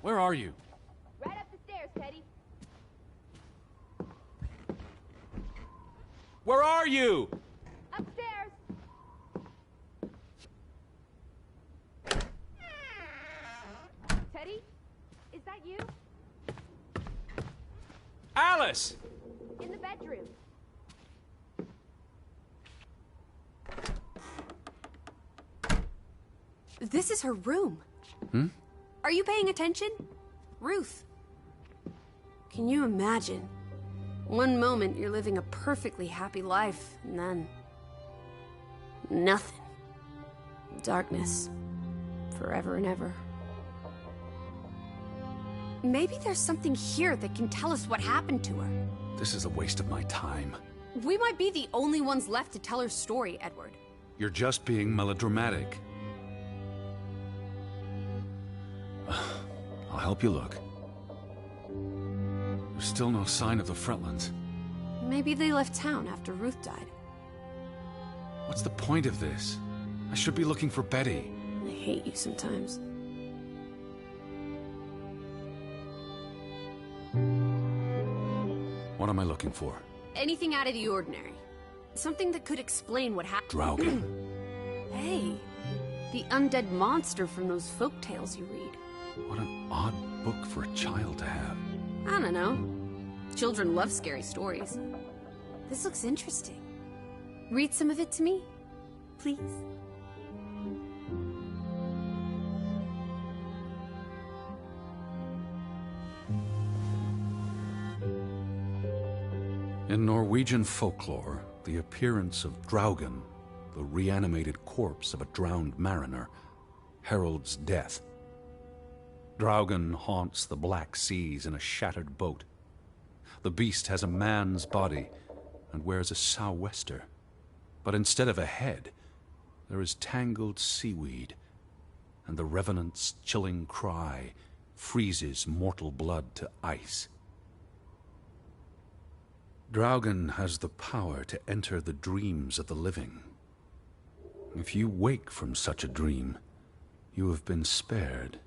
Where are you? Right up the stairs, Teddy. Where are you? Upstairs. Teddy? Is that you? Alice! In the bedroom. This is her room. Hmm? Are you paying attention? Ruth. Can you imagine? One moment you're living a perfectly happy life, and then... nothing. Darkness. Forever and ever. Maybe there's something here that can tell us what happened to her. This is a waste of my time. We might be the only ones left to tell her story, Edward. You're just being melodramatic. I'll help you look. There's still no sign of the Fretlands. Maybe they left town after Ruth died. What's the point of this? I should be looking for Betty. I hate you sometimes. What am I looking for? Anything out of the ordinary. Something that could explain what happened. Draugen. Hey, the undead monster from those folk tales you read. What an odd book for a child to have. I don't know. Children love scary stories. This looks interesting. Read some of it to me, please. In Norwegian folklore, the appearance of Draugen, the reanimated corpse of a drowned mariner, heralds death. Draugen haunts the Black Seas in a shattered boat. The beast has a man's body and wears a sou'wester. But instead of a head, there is tangled seaweed, and the revenant's chilling cry freezes mortal blood to ice. Draugen has the power to enter the dreams of the living. If you wake from such a dream, you have been spared,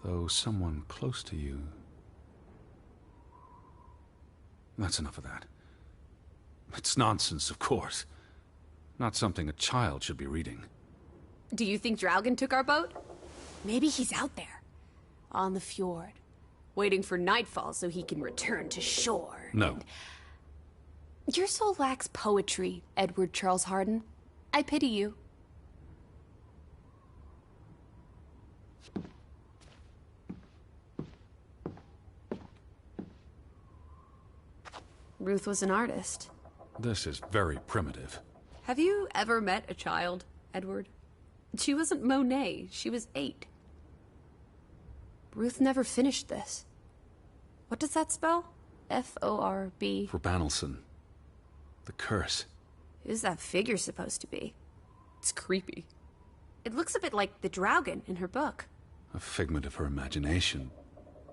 though someone close to you... That's enough of that. It's nonsense, of course. Not something a child should be reading. Do you think Draugen took our boat? Maybe he's out there, on the fjord, waiting for nightfall so he can return to shore. No. Your soul lacks poetry, Edward Charles Harden. I pity you. Ruth was an artist. This is very primitive. Have you ever met a child, Edward? She wasn't Monet, she was 8. Ruth never finished this. What does that spell? F-O-R-B. For Banelson. The curse. Who's that figure supposed to be? It's creepy. It looks a bit like the Draugen in her book. A figment of her imagination.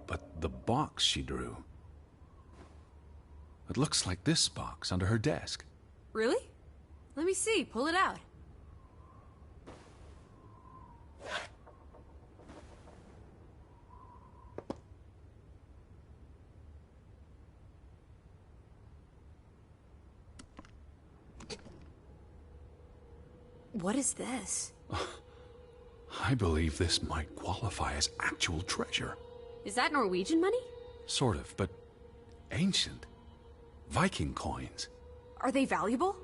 But the box she drew... It looks like this box under her desk. Really? Let me see. Pull it out. What is this? I believe this might qualify as actual treasure. Is that Norwegian money? Sort of, but ancient. Viking coins. Are they valuable?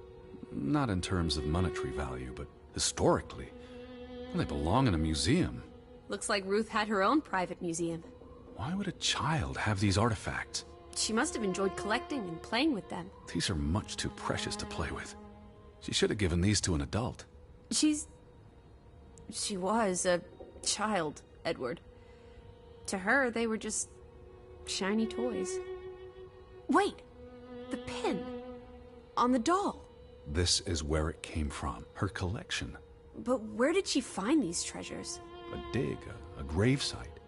Not in terms of monetary value, but historically. Well, they belong in a museum. Looks like Ruth had her own private museum. Why would a child have these artifacts? She must have enjoyed collecting and playing with them. These are much too precious to play with. She should have given these to an adult. She was a child, Edward. To her, they were just shiny toys. Wait! The pin. On the doll. This is where it came from. Her collection. But where did she find these treasures? A dig, a grave site.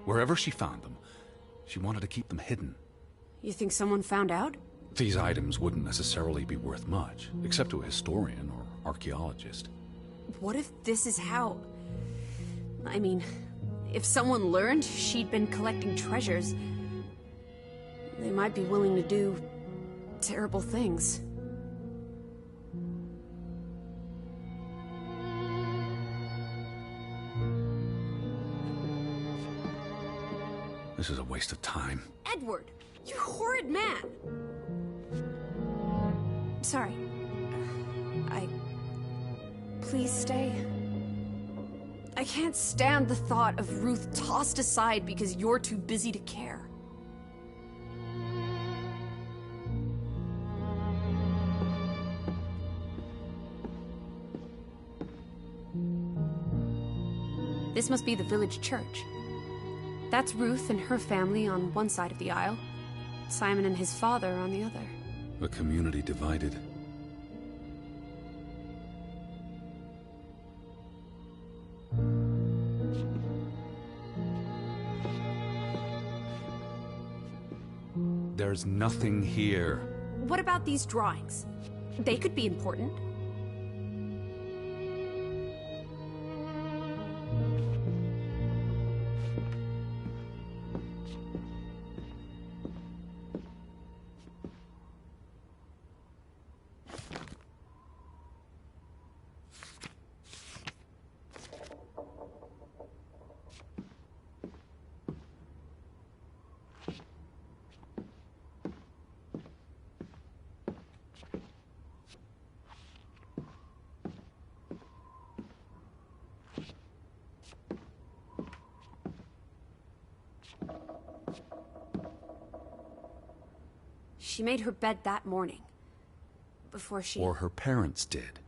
Wherever she found them, she wanted to keep them hidden. You think someone found out? These items wouldn't necessarily be worth much, except to a historian or archaeologist. What if this is how... I mean, If someone learned she'd been collecting treasures, they might be willing to do terrible things. This is a waste of time. Edward, you horrid man! Sorry. Please stay. I can't stand the thought of Ruth tossed aside because you're too busy to care. This must be the village church. That's Ruth and her family on one side of the aisle, Simon and his father on the other. A community divided. There's nothing here. What about these drawings? They could be important. She made her bed that morning. Before she... Or her parents did.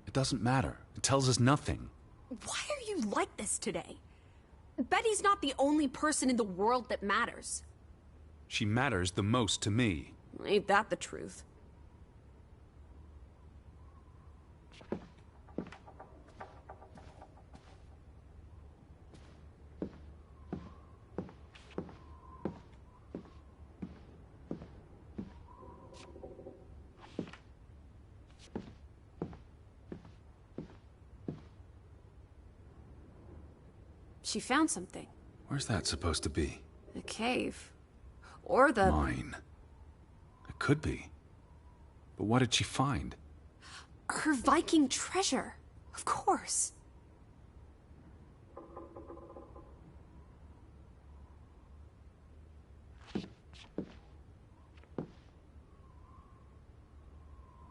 It doesn't matter. It tells us nothing. Why are you like this today? Betty's not the only person in the world that matters. She matters the most to me. Ain't that the truth? She found something. Where's that supposed to be? A cave. Or the... Mine. It could be. But what did she find? Her Viking treasure. Of course.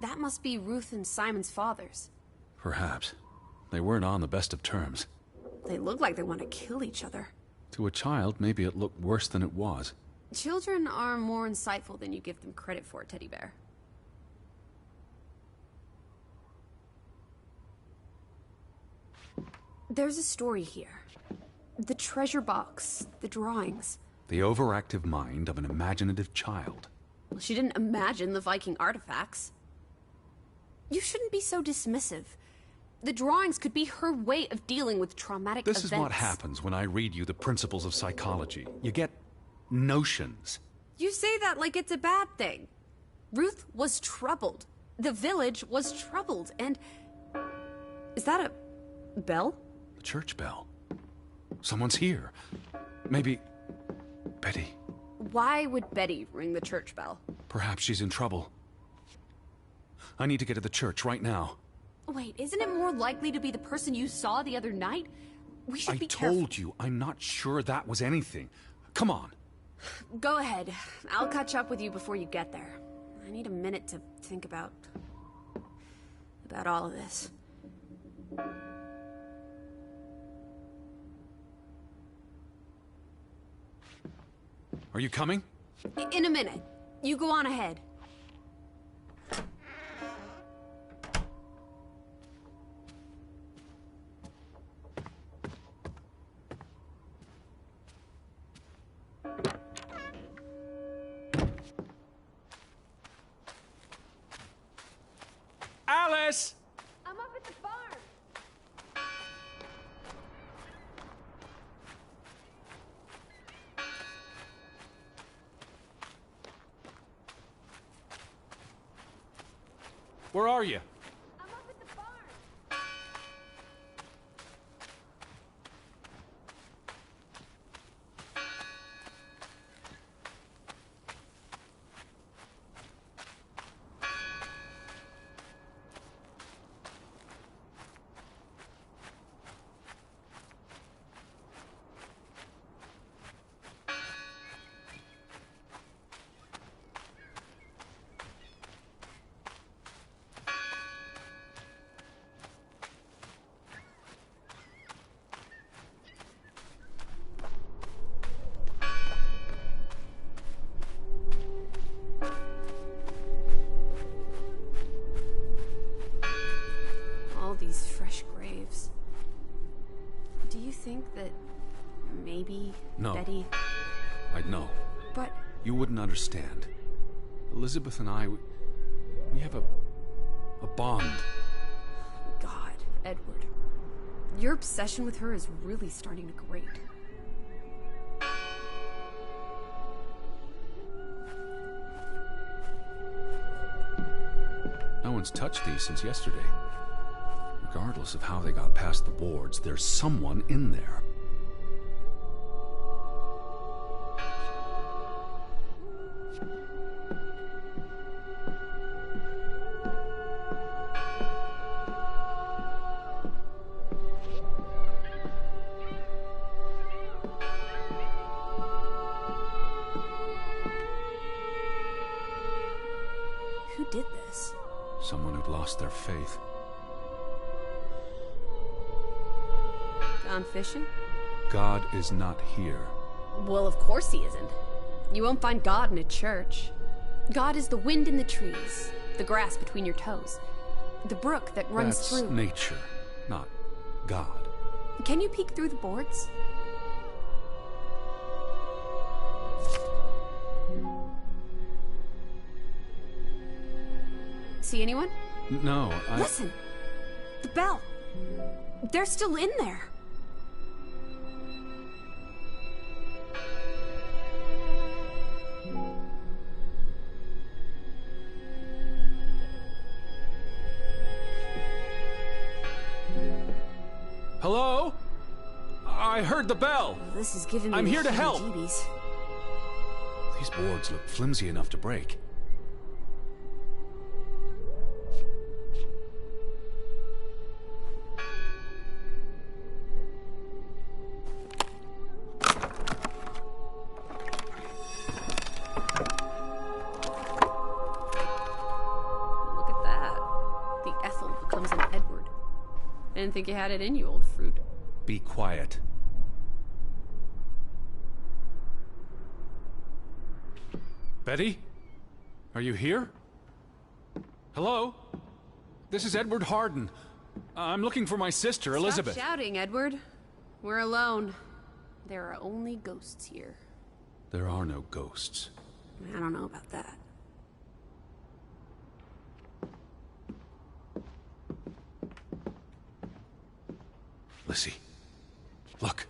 That must be Ruth and Simon's fathers. Perhaps. They weren't on the best of terms. They look like they want to kill each other. To a child, maybe it looked worse than it was. Children are more insightful than you give them credit for, Teddy Bear. There's a story here. The treasure box, the drawings. The overactive mind of an imaginative child. Well, she didn't imagine the Viking artifacts. You shouldn't be so dismissive. The drawings could be her way of dealing with traumatic events. This is what happens when I read you the principles of psychology. You get notions. You say that like it's a bad thing. Ruth was troubled. The village was troubled, and... Is that a bell? The church bell. Someone's here. Maybe... Betty. Why would Betty ring the church bell? Perhaps she's in trouble. I need to get to the church right now. Wait, isn't it more likely to be the person you saw the other night? We should be careful. I told you, I'm not sure that was anything. Come on. Go ahead. I'll catch up with you before you get there. I need a minute to think about all of this. Are you coming? In a minute. You go on ahead. Alice! I'm up at the farm. Where are you? I'm up at the farm. maybe No. Betty. I'd know. But You wouldn't understand. Elizabeth and I, we have a bond. God, Edward. Your obsession with her is really starting to grate. No one's touched these since yesterday. Regardless of how they got past the boards, there's someone in there. Who did this? Someone who'd lost their faith. Gone fishing? God is not here. Well, of course he isn't. You won't find God in a church. God is the wind in the trees, the grass between your toes, the brook that runs That's through. nature, not God. Can you peek through the boards? See anyone? No, Listen! The bell! They're still in there! Hello? I heard the bell. This is giving me I'm the here to help. heebie-jeebies. These boards look flimsy enough to break. Look at that. The Ethel becomes an Edward. I didn't think you had it in you, old fruit. Be quiet. Betty? Are you here? Hello? This is Edward Harden. I'm looking for my sister, Elizabeth. Stop shouting, Edward. We're alone. There are only ghosts here. There are no ghosts. I don't know about that. Lizzie, look.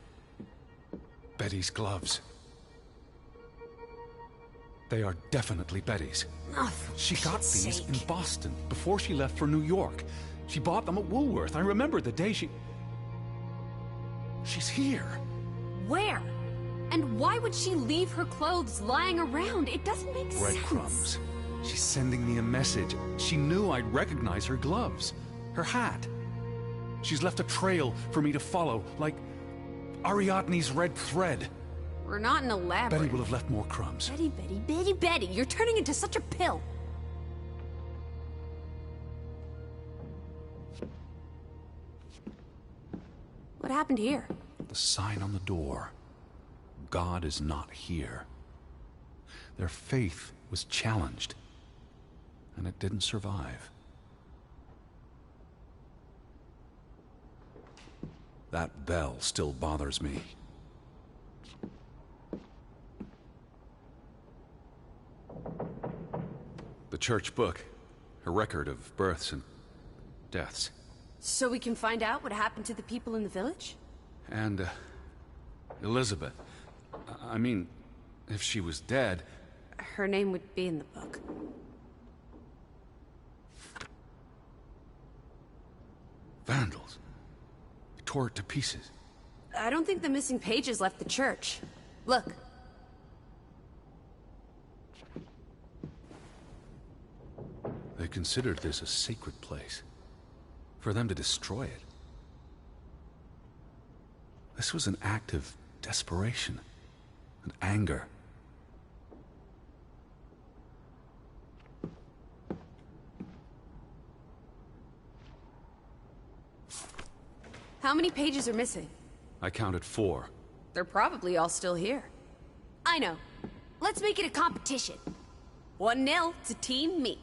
Betty's gloves. They are definitely Betty's. Oh, for She got Pete's these sake. in Boston before she left for New York. She bought them at Woolworth. I remember the day she... She's here. Where? And why would she leave her clothes lying around? It doesn't make sense. Breadcrumbs. She's sending me a message. She knew I'd recognize her gloves. Her hat. She's left a trail for me to follow, like Ariadne's red thread. We're not in a labyrinth. Betty will have left more crumbs. Betty, you're turning into such a pill. What happened here? The sign on the door. God is not here. Their faith was challenged, and it didn't survive. That bell still bothers me. The church book, a record of births and deaths. So we can find out what happened to the people in the village? And, Elizabeth. I mean, if she was dead... Her name would be in the book. Vandals. Tore it to pieces. I don't think the missing pages left the church. Look. They considered this a sacred place. For them to destroy it. This was an act of desperation and anger. How many pages are missing? I counted 4. They're probably all still here. I know. Let's make it a competition. 1-0 to Team Me.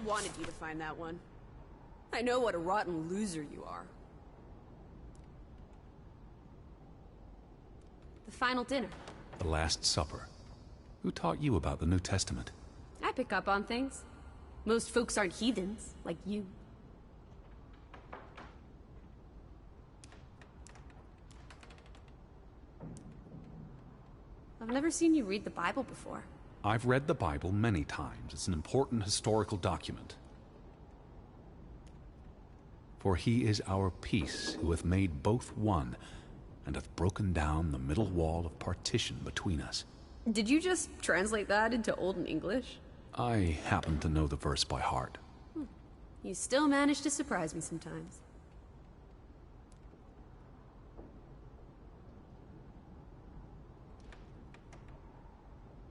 wanted you to find that one. I know what a rotten loser you are. The final dinner. The Last Supper. Who taught you about the New Testament? I pick up on things. Most folks aren't heathens, like you. I've never seen you read the Bible before. I've read the Bible many times. It's an important historical document. For he is our peace, who hath made both one, and hath broken down the middle wall of partition between us. Did you just translate that into Olden English? I happen to know the verse by heart. You still manage to surprise me sometimes.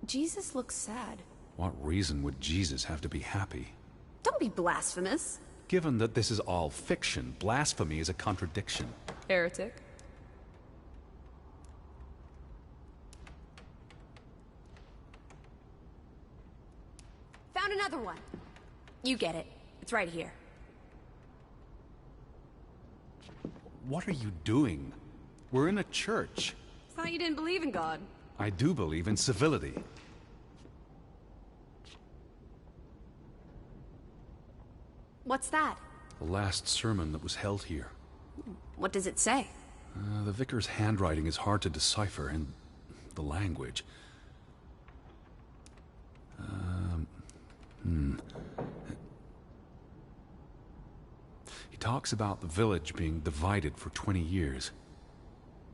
Jesus looks sad. What reason would Jesus have to be happy? Don't be blasphemous. Given that this is all fiction, blasphemy is a contradiction. Heretic. Found another one. You get it. It's right here. What are you doing? We're in a church. Thought you didn't believe in God. I do believe in civility. What's that? The last sermon that was held here. What does it say? The vicar's handwriting is hard to decipher, and the language. He talks about the village being divided for 20 years.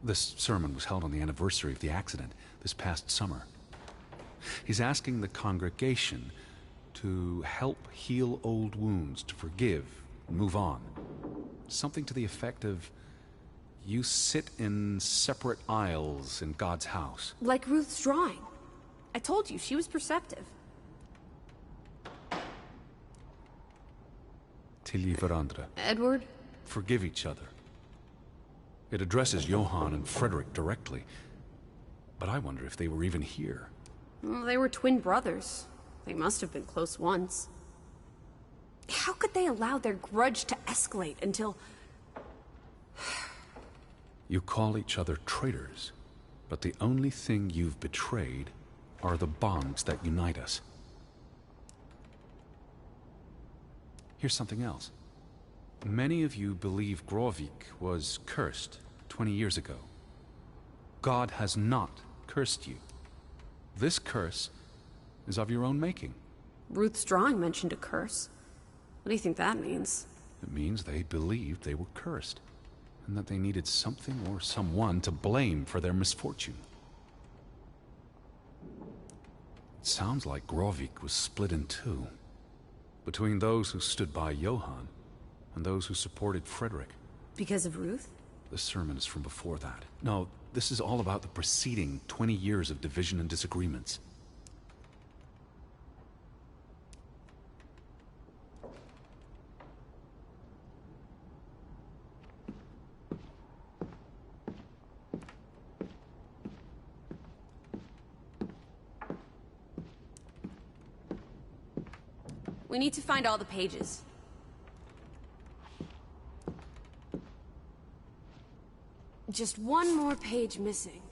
This sermon was held on the anniversary of the accident this past summer. He's asking the congregation to help heal old wounds, to forgive, and move on. Something to the effect of, you sit in separate aisles in God's house. Like Ruth's drawing. I told you, she was perceptive. Tilly Verandre. Edward? Forgive each other. It addresses Johann and Frederick directly. But I wonder if they were even here. Well, they were twin brothers. They must have been close once. How could they allow their grudge to escalate until... You call each other traitors, but the only thing you've betrayed are the bonds that unite us. Here's something else. Many of you believe Grovik was cursed 20 years ago. God has not cursed you. This curse is of your own making. Ruth's drawing mentioned a curse. What do you think that means? It means they believed they were cursed, and that they needed something or someone to blame for their misfortune. It sounds like Grovik was split in two, between those who stood by Johann and those who supported Frederick. Because of Ruth? The sermon is from before that. No, this is all about the preceding 20 years of division and disagreements. We need to find all the pages. Just one more page missing.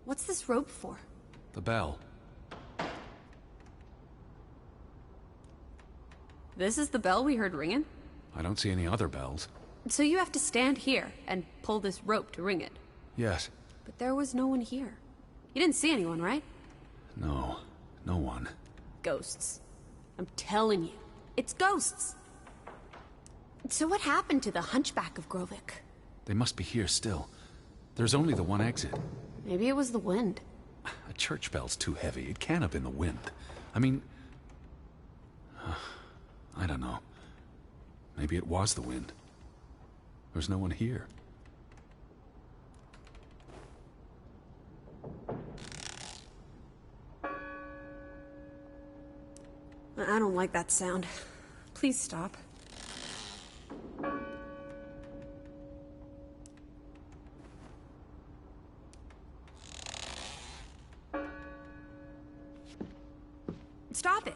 What's this rope for? The bell. This is the bell we heard ringing? I don't see any other bells. So you have to stand here and pull this rope to ring it. Yes. But there was no one here. You didn't see anyone, right? No. No one. Ghosts. I'm telling you. It's ghosts. So what happened to the hunchback of Grovik? They must be here still. There's only the one exit. Maybe it was the wind. A church bell's too heavy. It can't have been the wind. I mean... I don't know. Maybe it was the wind. There's no one here. I don't like that sound. Please stop. Stop it.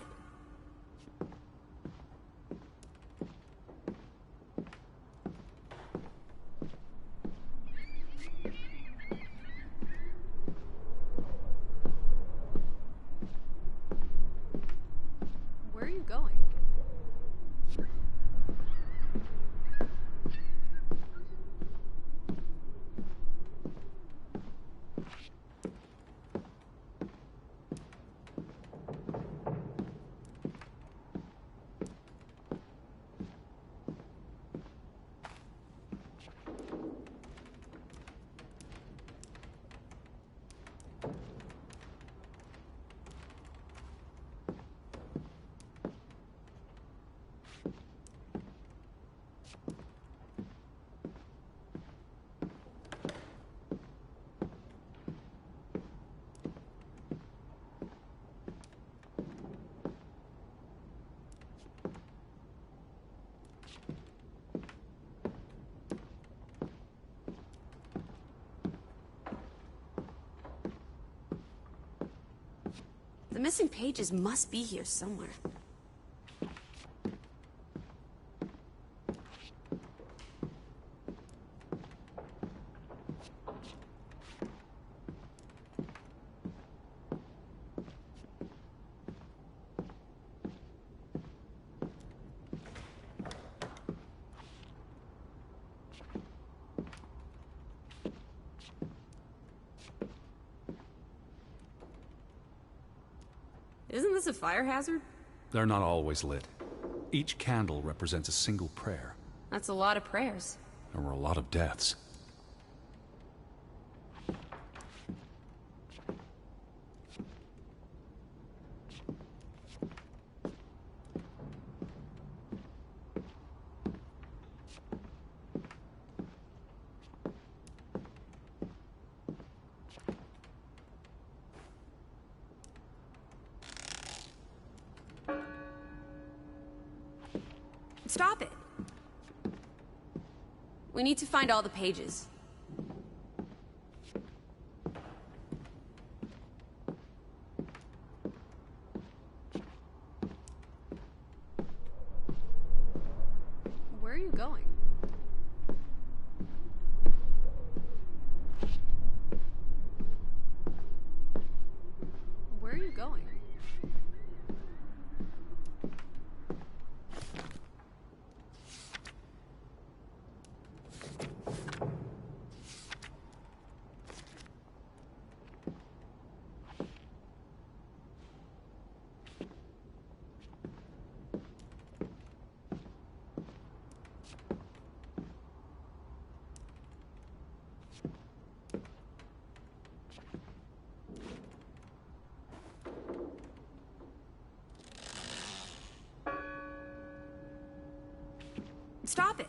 Where are you going? The missing pages must be here somewhere. Isn't this a fire hazard? They're not always lit. Each candle represents a single prayer. That's a lot of prayers. There were a lot of deaths. Stop it. We need to find all the pages. Where are you going? Where are you going? Stop it.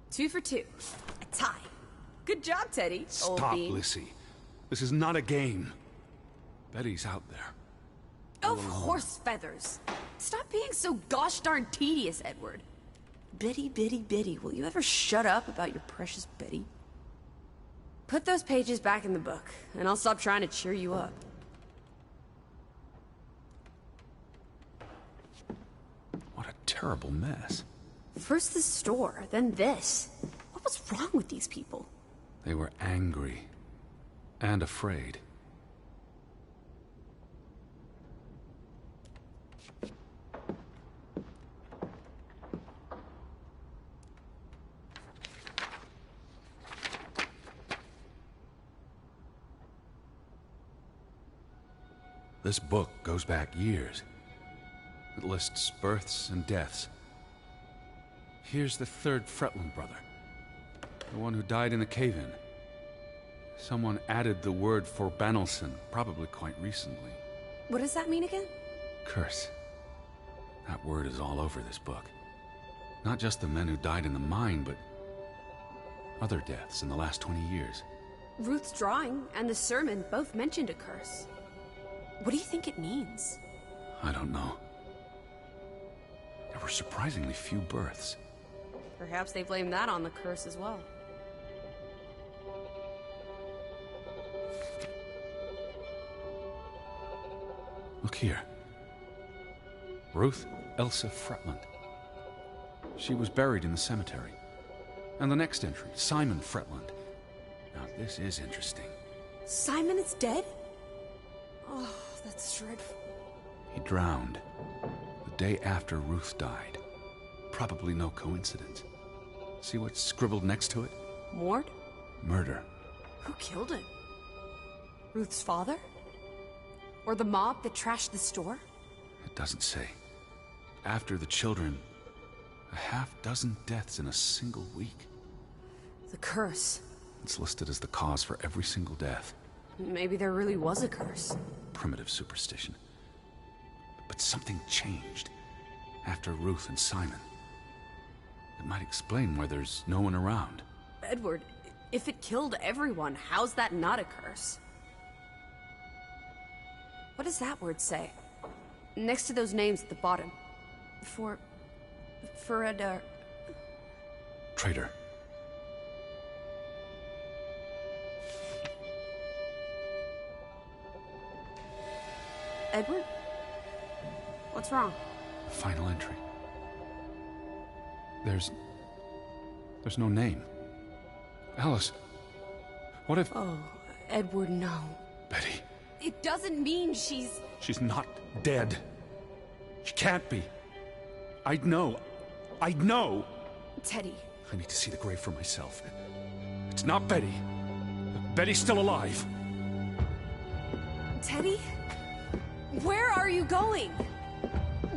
Two for two. A tie. Good job, Teddy. Old Stop, bean. Lissy. This is not a game. Betty's out there. Of horse feathers. Stop being so gosh darn tedious, Edward. Biddy, biddy, biddy. Will you ever shut up about your precious Betty? Put those pages back in the book, and I'll stop trying to cheer you up. What a terrible mess. First the store, then this. What was wrong with these people? They were angry and afraid. This book goes back years. It lists births and deaths. Here's the third Fretland brother. The one who died in the cave-in. Someone added the word for Banelson, probably quite recently. What does that mean again? Curse. That word is all over this book. Not just the men who died in the mine, but other deaths in the last 20 years. Ruth's drawing and the sermon both mentioned a curse. What do you think it means? I don't know. There were surprisingly few births. Perhaps they blame that on the curse as well. Look here. Ruth Elsa Fretland. She was buried in the cemetery. And the next entry, Simon Fretland. Now this is interesting. Simon is dead? Oh, that's dreadful. He drowned the day after Ruth died. Probably no coincidence. See what's scribbled next to it? Mord? Murder. Who killed him? Ruth's father? Or the mob that trashed the store? It doesn't say. After the children, a half-dozen deaths in a single week. The curse. It's listed as the cause for every single death. Maybe there really was a curse. Primitive superstition. But something changed after Ruth and Simon. It might explain why there's no one around. Edward, if it killed everyone, how's that not a curse? What does that word say? Next to those names at the bottom. For Traitor. Edward? What's wrong? Final entry. There's no name. Alice, what if... Oh, Edward, no. Betty. It doesn't mean she's... She's not dead. She can't be. I'd know. I'd know. Teddy. I need to see the grave for myself. It's not Betty. Betty's still alive. Teddy? Where are you going?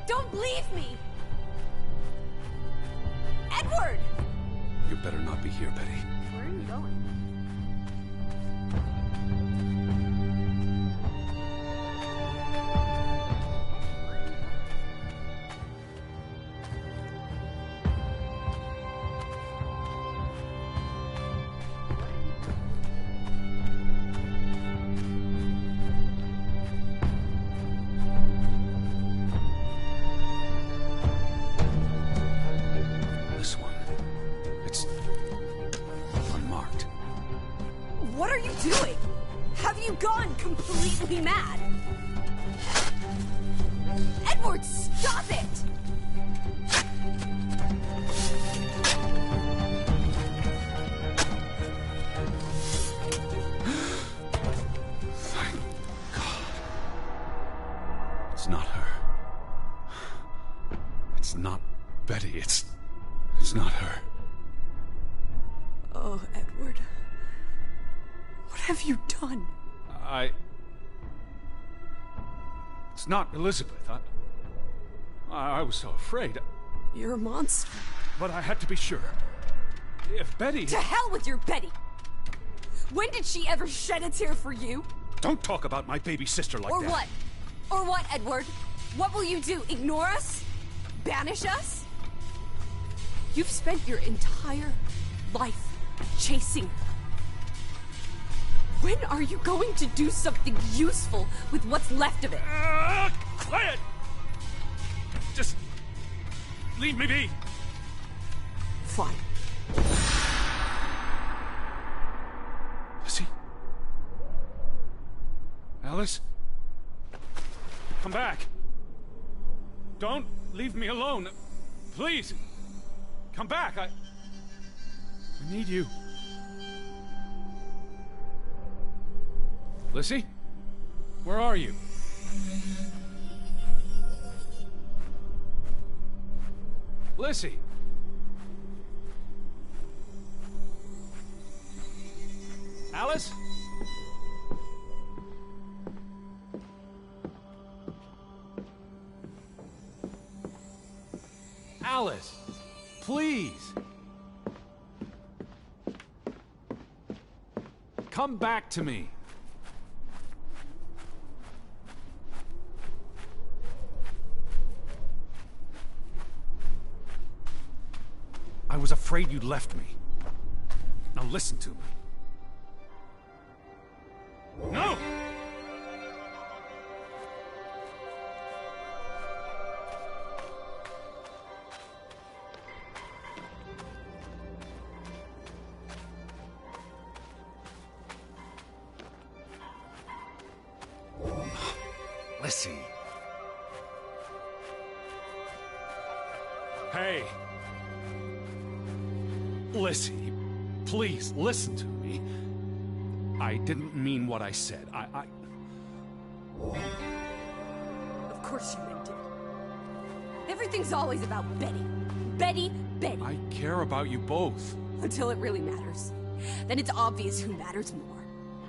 Don't leave me! Edward! You better not be here, Betty. Where are you going? This one. It's unmarked. What are you doing? Have you gone completely mad? Edward, stop it! Thank God. It's not her. It's not Betty. It's not her. Oh, Edward. What have you done? It's not Elizabeth. I was so afraid. You're a monster. But I had to be sure. If Betty... To hell with your Betty! When did she ever shed a tear for you? Don't talk about my baby sister like Or that. what? Or what, Edward? What will you do? Ignore us? Banish us? You've spent your entire life chasing her. When are you going to do something useful with what's left of it? Quiet! Just leave me be. Fine. Lizzie? Alice? Come back. Don't leave me alone. Please. Come back. I need you. Lizzie? Where are you? Lizzie! Alice? Alice! Please! Come back to me! I was afraid you'd left me. Now listen to me. No! Lizzie. Hey. Lizzie, please listen to me. I didn't mean what I said. Of course you meant it. Everything's always about Betty. Betty, Betty. I care about you both. Until it really matters. Then it's obvious who matters more.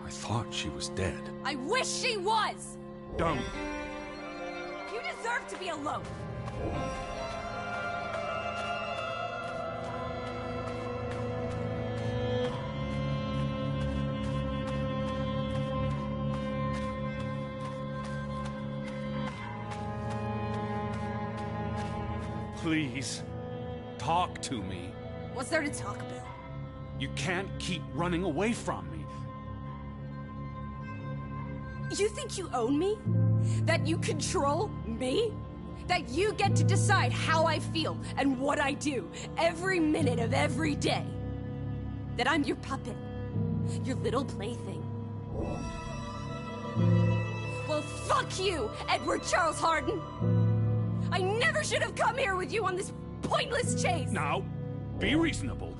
I thought she was dead. I wish she was! Don't. You deserve to be alone. Please, talk to me. What's there to talk about? You can't keep running away from me. You think you own me? That you control me? That you get to decide how I feel and what I do every minute of every day? That I'm your puppet? Your little plaything? Well, fuck you, Edward Charles Harden! I never should have come here with you on this pointless chase! Now, be reasonable.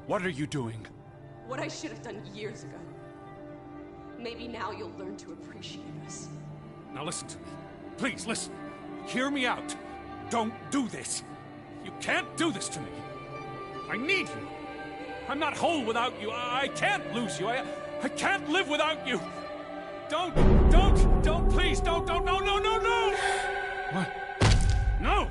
What are you doing? What I should have done years ago. Maybe now you'll learn to appreciate us. Now listen to me. Please, listen. Hear me out. Don't do this. You can't do this to me. I need you. I'm not whole without you. I can't lose you. I can't live without you. Don't, please, don't, no, no, no, no! What? No!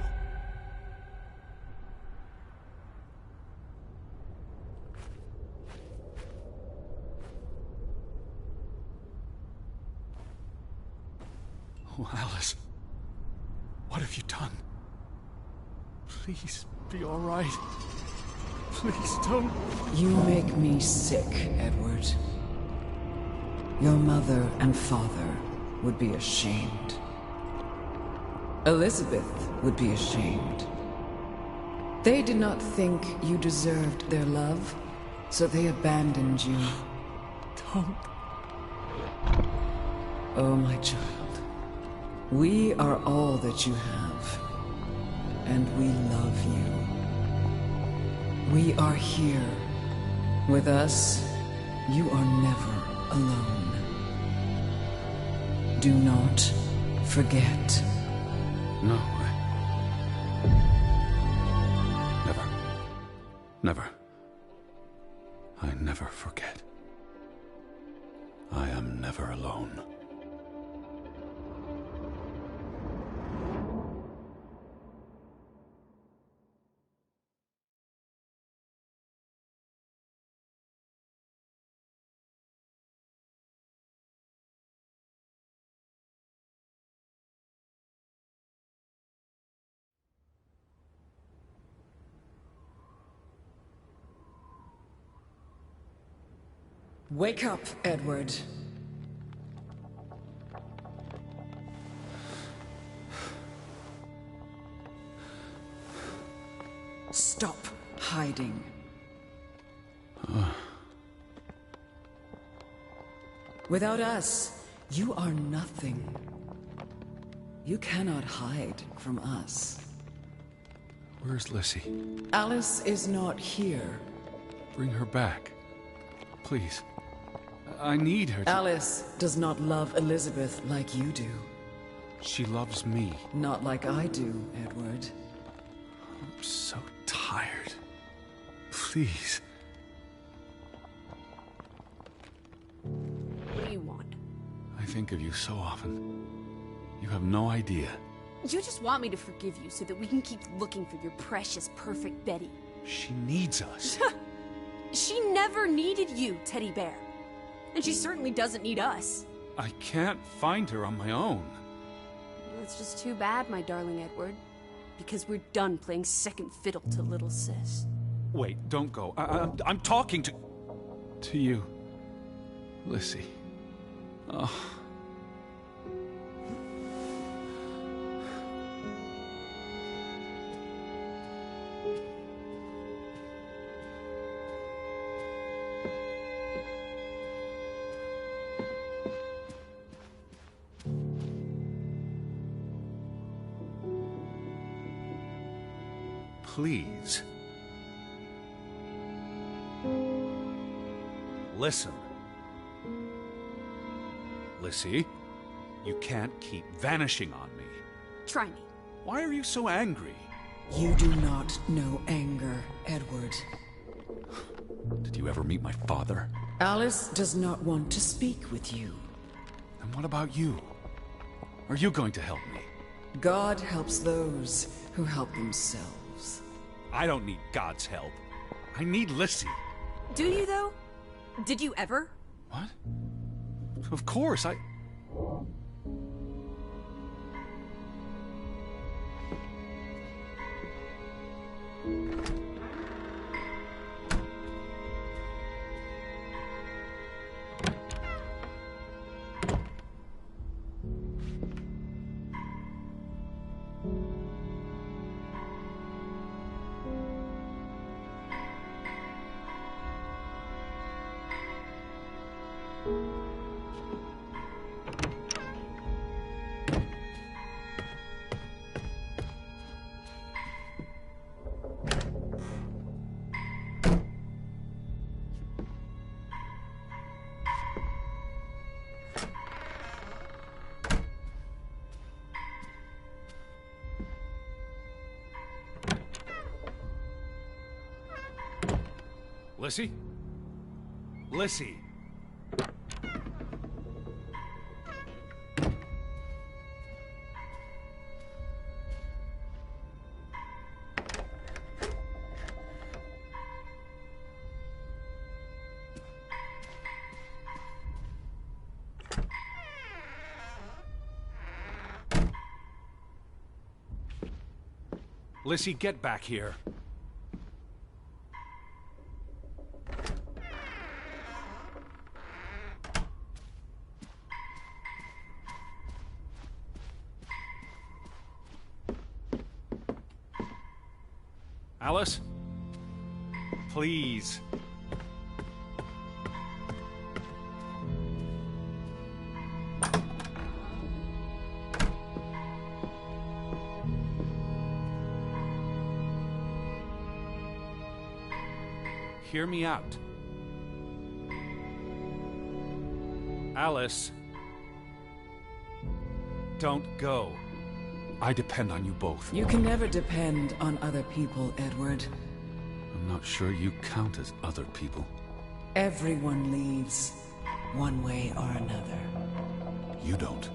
Oh, Alice. What have you done? Please, be all right. Please don't. You make me sick, Edward. Your mother and father would be ashamed. Elizabeth would be ashamed. They did not think you deserved their love, so they abandoned you. Don't. Oh, my child. We are all that you have, and we love you. We are here. With us, you are never alone. Do not forget. No, Never. Never. I never forget. I am never alone. Wake up, Edward. Stop hiding. Without us, you are nothing. You cannot hide from us. Where's Lissy? Alice is not here. Bring her back. Please. I need her to... Alice does not love Elizabeth like you do. She loves me. Not like I do, Edward. I'm so tired. Please. What do you want? I think of you so often. You have no idea. You just want me to forgive you so that we can keep looking for your precious, perfect Betty. She needs us. She never needed you, Teddy Bear. And she certainly doesn't need us. I can't find her on my own. That's just too bad, my darling Edward. Because we're done playing second fiddle to little sis. Wait, don't go. I'm talking to you. Lissy. Oh. Please. Listen. Lissy, you can't keep vanishing on me. Try me. Why are you so angry? You do not know anger, Edward. Did you ever meet my father? Alice does not want to speak with you. And what about you? Are you going to help me? God helps those who help themselves. I don't need God's help. I need Lissy. Do you, though? Did you ever? What? Of course, I... Lissy? Lissy! Lissy, get back here. Alice? Please. Hear me out. Alice, don't go. I depend on you both. You can never depend on other people, Edward. I'm not sure you count as other people. Everyone leaves, one way or another. You don't.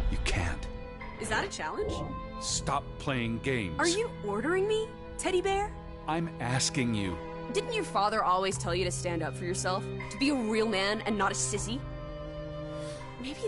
You can't. Is that a challenge? Stop playing games. Are you ordering me, Teddy Bear? I'm asking you. Didn't your father always tell you to stand up for yourself? To be a real man and not a sissy? Maybe